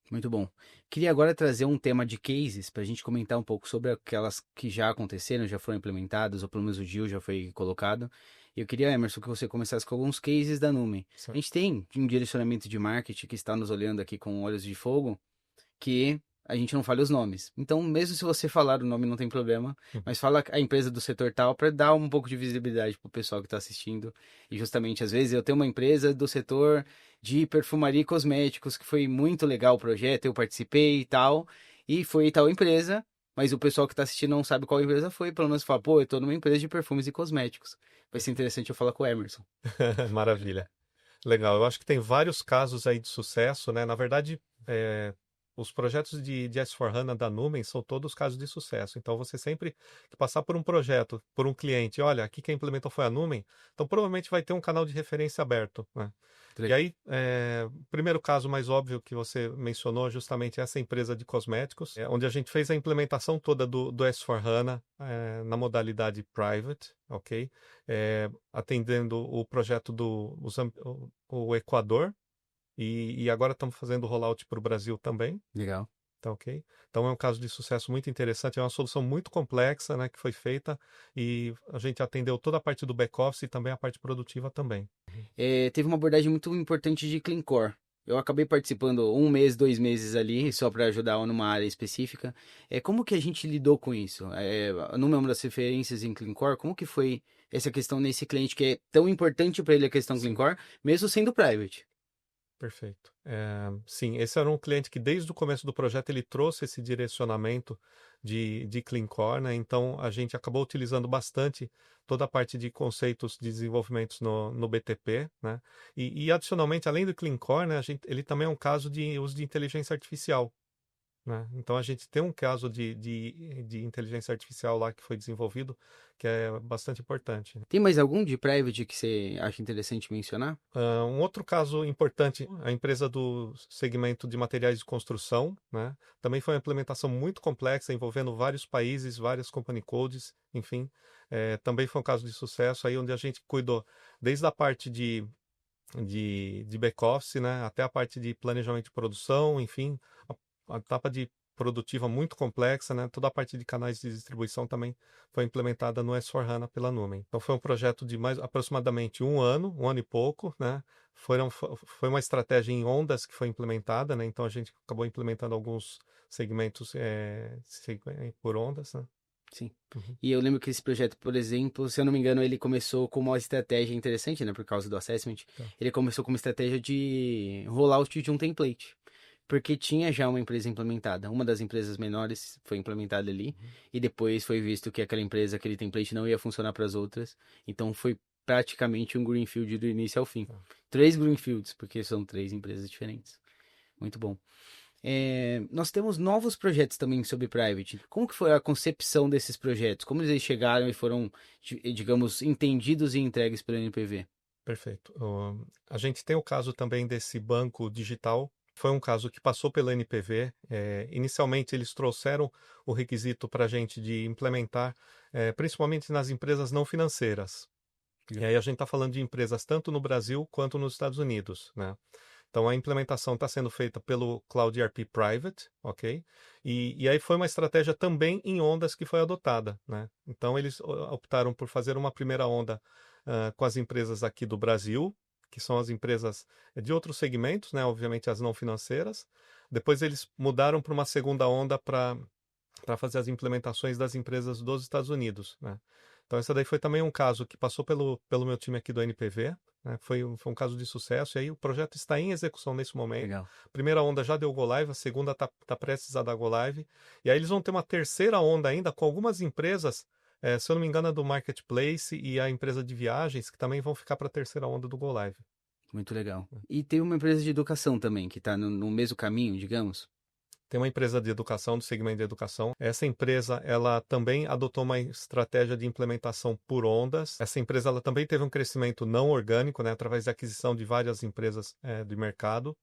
Muito bom. Queria agora trazer um tema de cases para a gente comentar um pouco sobre aquelas que já aconteceram, já foram implementadas, ou pelo menos o Gil já foi colocado. Eu queria, Emerson, que você começasse com alguns cases da Numen. A Certo? gente tem um direcionamento de marketing que está nos olhando aqui com olhos de fogo, que a gente não fale os nomes. Então, mesmo se você falar o nome, não tem problema, mas fala a empresa do setor tal para dar um pouco de visibilidade pro pessoal que tá assistindo. E justamente, às vezes, eu tenho uma empresa do setor de perfumaria e cosméticos, que foi muito legal o projeto, eu participei e tal, e foi tal empresa, mas o pessoal que tá assistindo não sabe qual empresa foi, pelo menos fala, pô, eu tô numa empresa de perfumes e cosméticos. Vai ser interessante eu falar com o Emerson. Maravilha. Legal. Eu acho que tem vários casos aí de sucesso, né? Na verdade, os projetos de S4HANA da Numen são todos casos de sucesso. Então, você sempre que passar por um projeto, por um cliente, olha, aqui quem implementou foi a Numen, então provavelmente vai ter um canal de referência aberto, né? E aí, o primeiro caso mais óbvio que você mencionou, justamente essa empresa de cosméticos, onde a gente fez a implementação toda do S4HANA na modalidade private, ok? Atendendo o projeto do o Equador, e agora estamos fazendo o rollout para o Brasil também. Legal. Tá ok? Então é um caso de sucesso muito interessante, é uma solução muito complexa, né, que foi feita e a gente atendeu toda a parte do back-office e também a parte produtiva também. Teve uma abordagem muito importante de Clean Core. Eu acabei participando 1 mês, 2 meses ali, só para ajudar numa área específica. Como que a gente lidou com isso? No mesmo das referências em Clean Core, como que foi essa questão nesse cliente que é tão importante para ele a questão Clean Core, mesmo sendo private? Perfeito. Sim, esse era um cliente que desde o começo do projeto ele trouxe esse direcionamento de Clean Core, né? Então a gente acabou utilizando bastante toda a parte de conceitos de desenvolvimento no BTP, né? E adicionalmente, além do Clean Core, né, ele também é um caso de uso de inteligência artificial, né? Então a gente tem um caso de inteligência artificial lá que foi desenvolvido que é bastante importante. Tem mais algum de private que você acha interessante mencionar? Um outro caso importante, a empresa do segmento de materiais de construção, né? Também foi uma implementação muito complexa, envolvendo vários países, várias company codes, enfim. Também foi um caso de sucesso, aí onde a gente cuidou desde a parte de back-office, né? Até a parte de planejamento de produção, enfim. A etapa de produtiva muito complexa, né? Toda a parte de canais de distribuição também foi implementada no S4HANA pela Numen. Então foi um projeto de mais aproximadamente um ano e pouco, né? Foi uma estratégia em ondas que foi implementada, né? Então a gente acabou implementando alguns segmentos por ondas, né? Sim. E eu lembro que esse projeto, por exemplo, se eu não me engano, ele começou com uma estratégia interessante, né? Por causa do assessment. Tá. Ele começou com uma estratégia de rollout de um template. Porque tinha já uma empresa implementada. Uma das empresas menores foi implementada ali. E depois foi visto que aquela empresa, aquele template não ia funcionar para as outras. Então foi praticamente um greenfield do início ao fim. 3 greenfields, porque são 3 empresas diferentes. Muito bom. Nós temos novos projetos também sobre private. Como que foi a concepção desses projetos? Como eles chegaram e foram, digamos, entendidos e entregues pelo NPV? Perfeito. A gente tem o caso também desse banco digital. Foi um caso que passou pelo NPV. Inicialmente, eles trouxeram o requisito para a gente de implementar, principalmente nas empresas não financeiras. E aí a gente está falando de empresas tanto no Brasil quanto nos Estados Unidos, né? Então a implementação está sendo feita pelo Cloud ERP Private, ok? E aí foi uma estratégia também em ondas que foi adotada, né? Então eles optaram por fazer uma primeira onda com as empresas aqui do Brasil, que são as empresas de outros segmentos, né? Obviamente as não financeiras. Depois eles mudaram para uma segunda onda para fazer as implementações das empresas dos Estados Unidos, né? Então, esse daí foi também um caso que passou pelo meu time aqui do NPV, né? Foi um caso de sucesso, e aí o projeto está em execução nesse momento. Legal. A primeira onda já deu go live, a segunda está prestes a dar go live, e aí eles vão ter uma terceira onda ainda com algumas empresas, se eu não me engano, é do Marketplace e a empresa de viagens, que também vão ficar para a terceira onda do go live. Muito legal. E tem uma empresa de educação também, que está no mesmo caminho, digamos. Tem uma empresa de educação, do segmento de educação. Essa empresa, ela também adotou uma estratégia de implementação por ondas. Essa empresa, ela também teve um crescimento não orgânico, né, através da aquisição de várias empresas do mercado.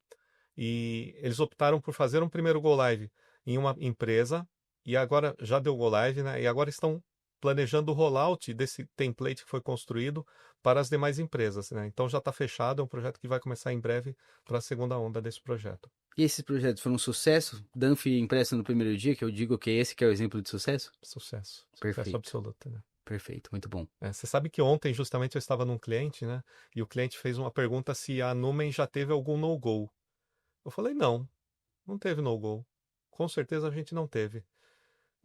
E eles optaram por fazer um primeiro go live em uma empresa, e agora já deu go live, né, e agora estão planejando o rollout desse template que foi construído para as demais empresas, né? Então já está fechado, é um projeto que vai começar em breve para a segunda onda desse projeto. E esses projetos foram um sucesso? Danf impresso no primeiro dia, que eu digo que esse que é o exemplo de sucesso? Sucesso. Perfeito. Sucesso absoluto, né? Perfeito, muito bom. Você sabe que ontem, justamente, eu estava num cliente, né? E o cliente fez uma pergunta se a Numen já teve algum no-go. Eu falei, não teve no-go. com certeza a gente não teve.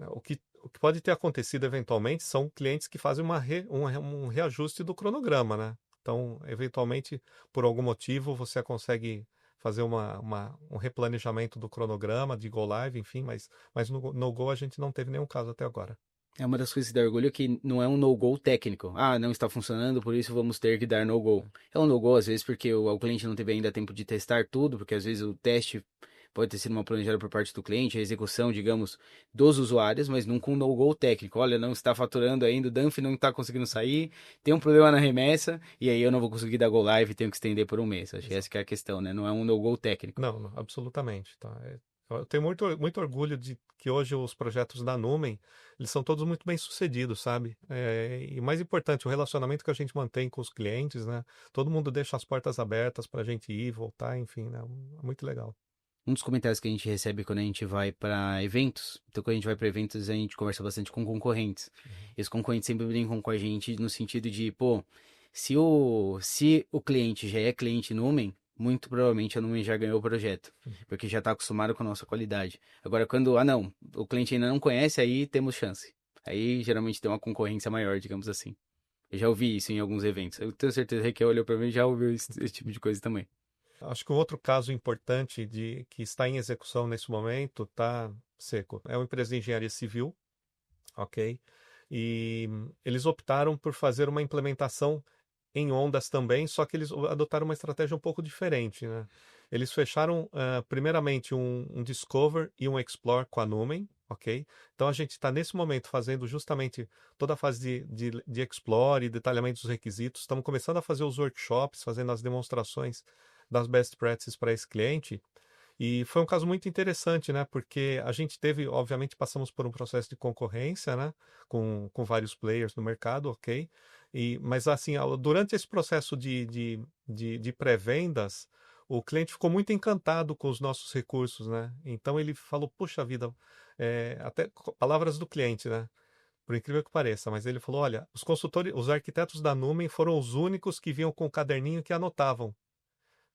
O que pode ter acontecido eventualmente são clientes que fazem um reajuste do cronograma, né? Então, eventualmente, por algum motivo, você consegue fazer um replanejamento do cronograma, de Go Live, enfim, mas no Go a gente não teve nenhum caso até agora. É uma das coisas que dá orgulho que não é um no-go técnico. Ah, não está funcionando, por isso vamos ter que dar no-go. É um no-go, às vezes, porque o cliente não teve ainda tempo de testar tudo, porque às vezes o teste pode ter sido uma planejada por parte do cliente, a execução, digamos, dos usuários, mas nunca um no-go técnico. Olha, não está faturando ainda, o Dunphy não está conseguindo sair, tem um problema na remessa, e aí eu não vou conseguir dar go live e tenho que estender por um mês. Acho que essa que é a questão, né? Não é um no-go técnico. Não, absolutamente. Tá? Eu tenho muito orgulho de que hoje os projetos da Numen, eles são todos muito bem sucedidos, sabe? E mais importante, o relacionamento que a gente mantém com os clientes, né? Todo mundo deixa as portas abertas para a gente ir, voltar, enfim, né? É muito legal. Um dos comentários que a gente recebe quando a gente vai para eventos, então quando a gente vai para eventos a gente conversa bastante com concorrentes. E os concorrentes sempre brincam com a gente no sentido de, pô, se o cliente já é cliente Numen, muito provavelmente a Numen já ganhou o projeto, porque já está acostumado com a nossa qualidade. Agora quando, não, o cliente ainda não conhece, aí temos chance. Aí geralmente tem uma concorrência maior, digamos assim. Eu já ouvi isso em alguns eventos. Eu tenho certeza que Raquel olhou para mim e já ouviu esse tipo de coisa também. Acho que um outro caso importante que está em execução nesse momento está seco. É uma empresa de engenharia civil, ok? E eles optaram por fazer uma implementação em ondas também, só que eles adotaram uma estratégia um pouco diferente, né? Eles fecharam, primeiramente, um Discover e um Explore com a Numen, ok? Então, a gente está, nesse momento, fazendo justamente toda a fase de Explore e detalhamento dos requisitos. Estamos começando a fazer os workshops, fazendo as demonstrações das best practices para esse cliente. E foi um caso muito interessante, né? Porque a gente teve, obviamente, passamos por um processo de concorrência, né? Com vários players no mercado, ok? Mas, assim, durante esse processo de pré-vendas, o cliente ficou muito encantado com os nossos recursos, né? Então, ele falou, puxa vida, até palavras do cliente, né? Por incrível que pareça, mas ele falou, olha, os consultores, os arquitetos da Numen foram os únicos que vinham com o caderninho que anotavam.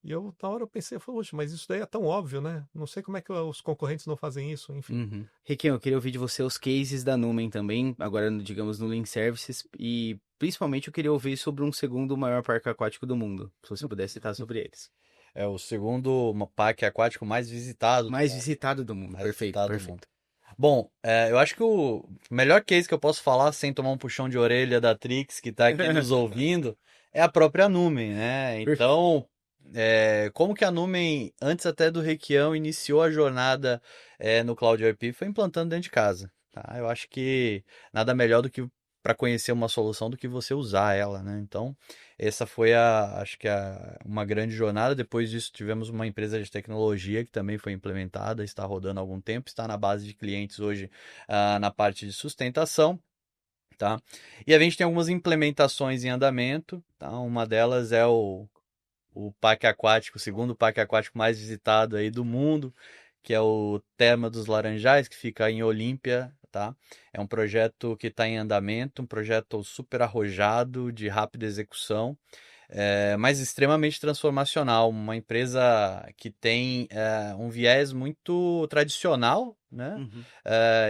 E eu, na hora, eu pensei, poxa, mas isso daí é tão óbvio, né? Não sei como é que os concorrentes não fazem isso, enfim. Uhum. Riquinho, eu queria ouvir de você os cases da Numen também, agora, digamos, no Lean Services, e principalmente eu queria ouvir sobre um segundo maior parque aquático do mundo, se você pudesse citar sobre eles. É o segundo parque aquático mais visitado. Mais visitado do mundo, Mais perfeito, visitado do perfeito. mundo. Bom, eu acho que o melhor case que eu posso falar sem tomar um puxão de orelha da Trix, que está aqui nos ouvindo, é a própria Numen, né? Então, como que a Numen, antes até do Requião, iniciou a jornada no Cloud ERP, foi implantando dentro de casa. Tá? Eu acho que nada melhor do que para conhecer uma solução do que você usar ela, né? Então, essa foi acho que uma grande jornada. Depois disso, tivemos uma empresa de tecnologia que também foi implementada, está rodando há algum tempo, está na base de clientes hoje na parte de sustentação. Tá? E a gente tem algumas implementações em andamento. Tá? Uma delas é o parque aquático, o segundo parque aquático mais visitado aí do mundo, que é o Terma dos Laranjais, que fica em Olímpia, tá? É um projeto que está em andamento, um projeto super arrojado, de rápida execução, mas extremamente transformacional. Uma empresa que tem um viés muito tradicional, né? Uhum.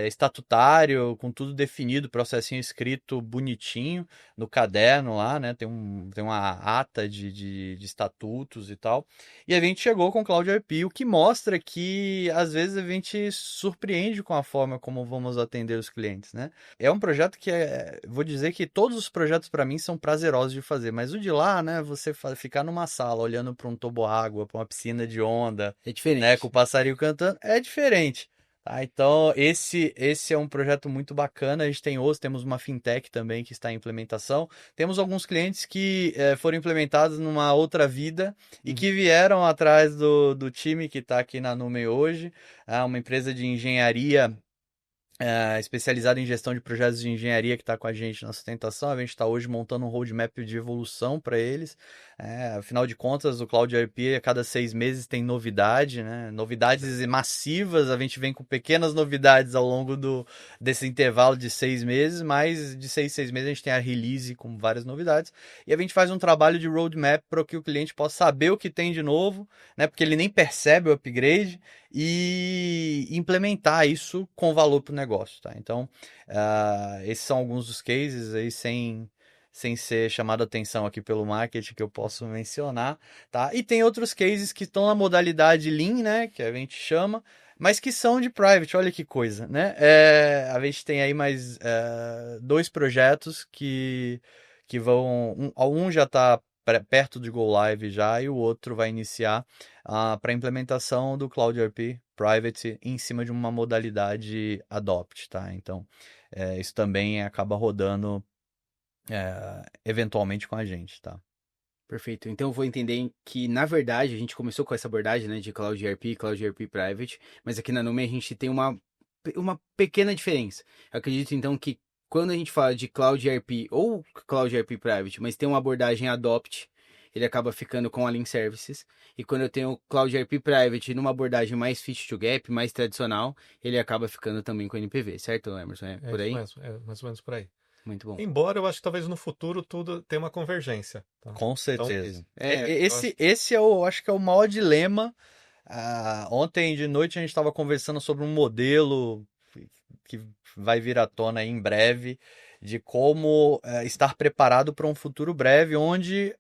Estatutário, com tudo definido, processinho escrito bonitinho no caderno lá, né? Tem uma ata de estatutos e tal. E a gente chegou com o Cloud ERP, o que mostra que às vezes a gente surpreende com a forma como vamos atender os clientes, né? É um projeto que vou dizer que todos os projetos para mim são prazerosos de fazer, mas o de lá, né? Você ficar numa sala olhando para um toboágua, para uma piscina de onda, É diferente. né? Com o passarinho cantando, é diferente. Tá, então, esse é um projeto muito bacana. A gente tem outros, temos uma fintech também que está em implementação. Temos alguns clientes que foram implementados numa outra vida e que vieram atrás do time que está aqui na Numen hoje. Uma empresa de engenharia especializada em gestão de projetos de engenharia que está com a gente na sustentação. A gente está hoje montando um roadmap de evolução para eles. Afinal de contas, o Cloud ERP a cada 6 meses tem novidade, né? Novidades massivas. A gente vem com pequenas novidades ao longo desse intervalo de 6 meses, mas de 6 meses a gente tem a release com várias novidades. E a gente faz um trabalho de roadmap para que o cliente possa saber o que tem de novo, né? Porque ele nem percebe o upgrade. e implementar isso com valor para o negócio, tá? Então, esses são alguns dos cases aí sem ser chamado a atenção aqui pelo marketing que eu posso mencionar, tá? E tem outros cases que estão na modalidade Lean, né, que a gente chama, mas que são de private, olha que coisa, né? A gente tem aí mais 2 projetos que vão... Um já está perto de Go Live já, e o outro vai iniciar para implementação do Cloud ERP Private em cima de uma modalidade Adopt, tá? Então, isso também acaba rodando eventualmente com a gente, tá? Perfeito. Então eu vou entender que, na verdade, a gente começou com essa abordagem, né, de Cloud ERP, Cloud ERP Private, mas aqui na Nume a gente tem uma pequena diferença. Eu acredito, então, que quando a gente fala de Cloud ERP ou Cloud ERP Private, mas tem uma abordagem Adopt, ele acaba ficando com a Lean Services. E quando eu tenho Cloud ERP Private numa abordagem mais Fit to Gap, mais tradicional, ele acaba ficando também com o NPV, certo, Emerson? É É por isso aí? mesmo, é mais ou menos por aí. Muito bom. Embora eu acho que talvez no futuro tudo tenha uma convergência, tá? Com Então, certeza. eu acho Esse eu acho que é o maior dilema. Ontem de noite a gente estava conversando sobre um modelo que vai vir à tona aí em breve, de como estar preparado para um futuro breve, onde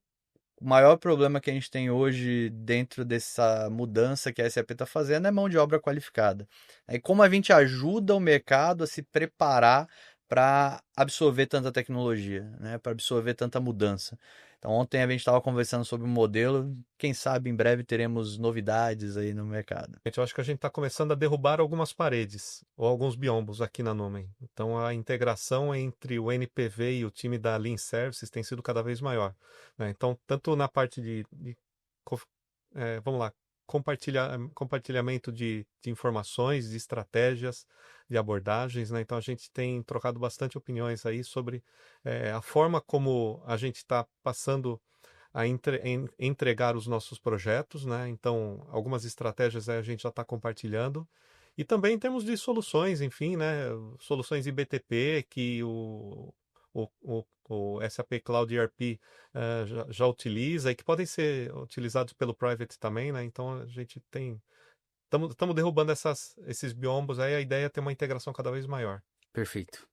o maior problema que a gente tem hoje dentro dessa mudança que a SAP está fazendo é mão de obra qualificada. Aí como a gente ajuda o mercado a se preparar para absorver tanta tecnologia, né? Para absorver tanta mudança. Então ontem a gente estava conversando sobre um modelo, quem sabe em breve teremos novidades aí no mercado. eu acho que a gente está começando a derrubar algumas paredes ou alguns biombos aqui na Numen. Então a integração entre o NPV e o time da Lean Services tem sido cada vez maior, né? Então, tanto na parte vamos lá, compartilhamento de informações, de estratégias, de abordagens, né? Então a gente tem trocado bastante opiniões aí sobre a forma como a gente está passando a entregar os nossos projetos, né? Então, algumas estratégias a gente já está compartilhando. E também em termos de soluções, enfim, né? Soluções IBTP que o SAP Cloud ERP já utiliza e que podem ser utilizados pelo Private também, né? Então, a gente tem... Estamos derrubando esses biombos, aí a ideia é ter uma integração cada vez maior. Perfeito.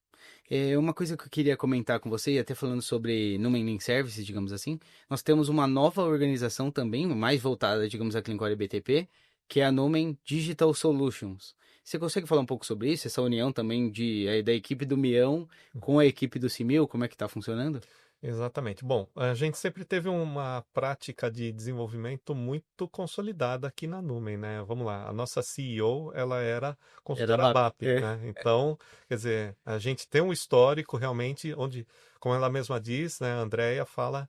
Uma coisa que eu queria comentar com você, e até falando sobre Numen Lean Services, digamos assim, nós temos uma nova organização também, mais voltada, digamos, a Cleancore e BTP, que é a Numen Digital Solutions. Você consegue falar um pouco sobre isso? Essa união também da equipe do Mião com a equipe do Simil, como é que está funcionando? Exatamente. Bom, a gente sempre teve uma prática de desenvolvimento muito consolidada aqui na Numen, né? Vamos lá, a nossa CEO, ela era Era consultora BAP. BAP, né? Então, quer dizer, a gente tem um histórico realmente onde, como ela mesma diz, né, a Andrea fala,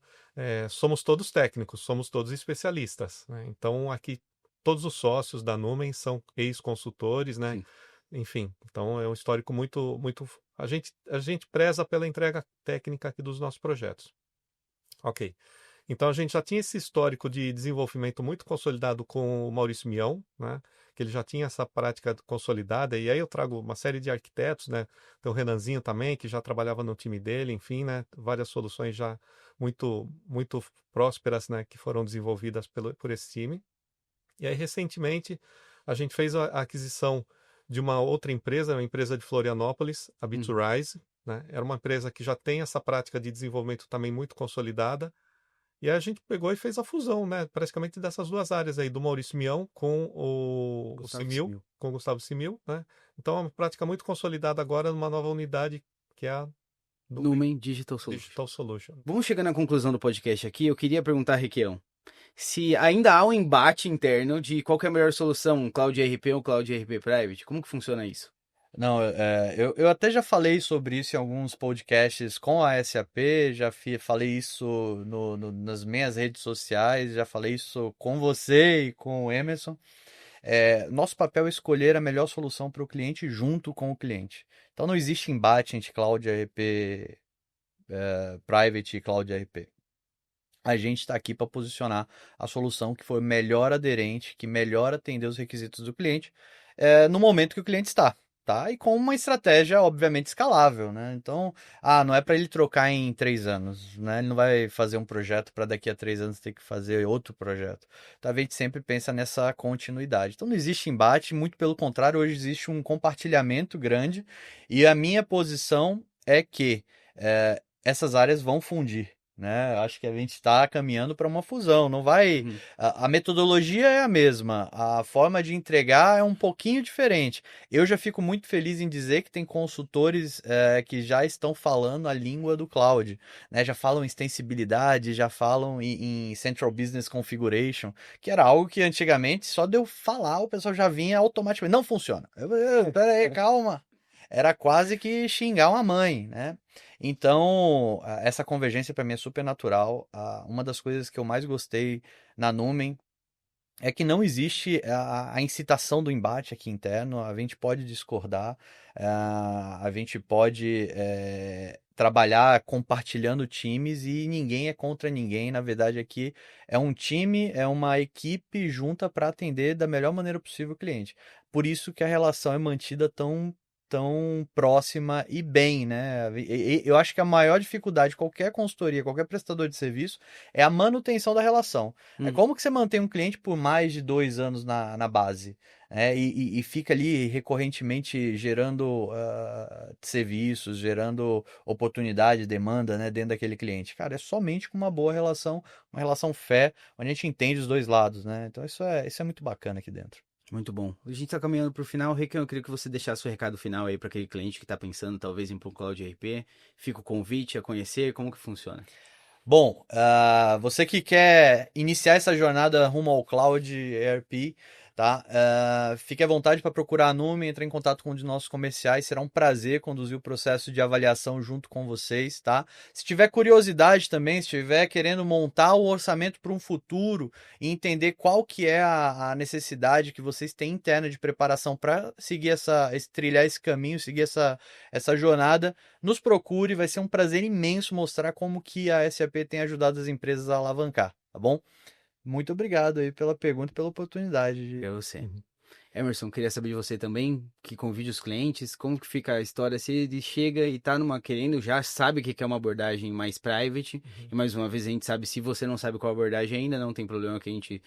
somos todos técnicos, somos todos especialistas, né? Então, aqui, todos os sócios da Numen são ex-consultores, né? Sim. Enfim, então é um histórico muito. A gente preza pela entrega técnica aqui dos nossos projetos. Ok. Então a gente já tinha esse histórico de desenvolvimento muito consolidado com o Maurício Mião, né? Que ele já tinha essa prática consolidada, e aí eu trago uma série de arquitetos, né? Tem o Renanzinho também, que já trabalhava no time dele, enfim, né? Várias soluções já muito prósperas, né? Que foram desenvolvidas por esse time. E aí, recentemente, a gente fez a aquisição de uma outra empresa, uma empresa de Florianópolis, a B2Rise, né? Era uma empresa que já tem essa prática de desenvolvimento também muito consolidada. E aí a gente pegou e fez a fusão, né? Praticamente dessas duas áreas aí, do Maurício Mião com o Gustavo Simil, Simil. com o Gustavo Simil, né? Então é uma prática muito consolidada agora numa nova unidade que é a Numen Digital Solutions. Digital Solution. Vamos chegando à conclusão do podcast aqui. Eu queria perguntar, Requião, se ainda há um embate interno de qual que é a melhor solução, Cloud ERP ou Cloud ERP Private. Como que funciona isso? Não, eu até já falei sobre isso em alguns podcasts com a SAP, falei isso nas minhas redes sociais, já falei isso com você e com o Emerson. Nosso papel é escolher a melhor solução para o cliente junto com o cliente. Então não existe embate entre Cloud ERP Private e Cloud ERP. A gente está aqui para posicionar a solução que for melhor aderente, que melhor atender os requisitos do cliente no momento que o cliente está. tá? E com uma estratégia, obviamente, escalável, né? Então, não é para ele trocar em 3 anos, né? Ele não vai fazer um projeto para daqui a 3 anos ter que fazer outro projeto. Então, a gente sempre pensa nessa continuidade. Então, não existe embate, muito pelo contrário, hoje existe um compartilhamento grande e a minha posição é que essas áreas vão fundir. Né? Acho que a gente está caminhando para uma fusão. Não vai. Uhum. A metodologia é a mesma, a forma de entregar é um pouquinho diferente. Eu já fico muito feliz em dizer que tem consultores que já estão falando a língua do cloud, né? Já falam em extensibilidade, já falam em Central Business Configuration, que era algo que antigamente só de eu falar o pessoal já vinha automaticamente. Não funciona. Pera aí, calma. Era quase que xingar uma mãe, né? Então, essa convergência para mim é super natural. Uma das coisas que eu mais gostei na Numen é que não existe a incitação do embate aqui interno. A gente pode discordar, a gente pode trabalhar compartilhando times e ninguém é contra ninguém. Na verdade, aqui é um time, é uma equipe junta para atender da melhor maneira possível o cliente. Por isso que a relação é mantida tão próxima e bem, né? Eu acho que a maior dificuldade de qualquer consultoria, qualquer prestador de serviço é a manutenção da relação. É como que você mantém um cliente por mais de 2 anos na base, né? E fica ali recorrentemente gerando serviços, gerando oportunidade, demanda, né, dentro daquele cliente. Cara, é somente com uma boa relação, uma relação fé, onde a gente entende os dois lados, né? Então isso é muito bacana aqui dentro. Muito bom. A gente está caminhando para o final. Rick, eu queria que você deixasse o recado final aí para aquele cliente que está pensando talvez em ir para o Cloud ERP. Fica o convite a conhecer, como que funciona? Bom, você que quer iniciar essa jornada rumo ao Cloud ERP, tá? Fique à vontade para procurar a Numen, entre em contato com um de nossos comerciais. Será um prazer conduzir o processo de avaliação junto com vocês, tá? Se tiver curiosidade também, se estiver querendo montar o orçamento para um futuro e entender qual que é a necessidade que vocês têm interna de preparação para seguir trilhar esse caminho, seguir essa jornada, nos procure, vai ser um prazer imenso mostrar como que a SAP tem ajudado as empresas a alavancar, tá bom? Muito obrigado aí pela pergunta e pela oportunidade. Para você. Emerson, queria saber de você também, que convide os clientes, como que fica a história, se ele chega e tá querendo, já sabe que quer uma abordagem mais private, e mais uma vez a gente sabe, se você não sabe qual abordagem ainda, não tem problema que a gente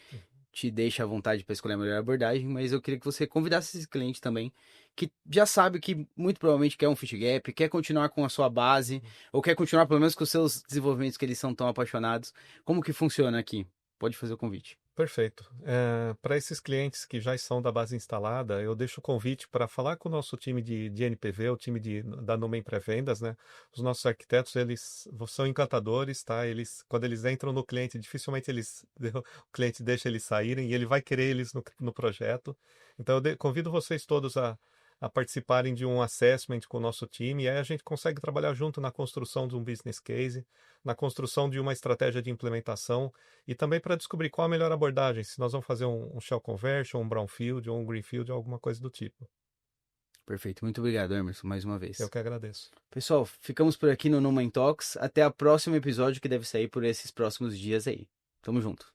te deixa à vontade para escolher a melhor abordagem, mas eu queria que você convidasse esse cliente também, que já sabe que muito provavelmente quer um fit gap, quer continuar com a sua base, ou quer continuar pelo menos com os seus desenvolvimentos que eles são tão apaixonados. Como que funciona aqui? Pode fazer o convite. Perfeito. Para esses clientes que já estão da base instalada, eu deixo o convite para falar com o nosso time de NPV, o time da Numen Pré-Vendas, né? Os nossos arquitetos, eles são encantadores, tá? Quando eles entram no cliente, dificilmente o cliente deixa eles saírem e ele vai querer eles no projeto. Então, eu convido vocês todos a participarem de um assessment com o nosso time, e aí a gente consegue trabalhar junto na construção de um business case, na construção de uma estratégia de implementação, e também para descobrir qual a melhor abordagem, se nós vamos fazer um shell conversion, um brownfield ou um greenfield, alguma coisa do tipo. Perfeito. Muito obrigado, Emerson, mais uma vez. Eu que agradeço. Pessoal, ficamos por aqui no Numen Talks. Até o próximo episódio que deve sair por esses próximos dias aí. Tamo junto.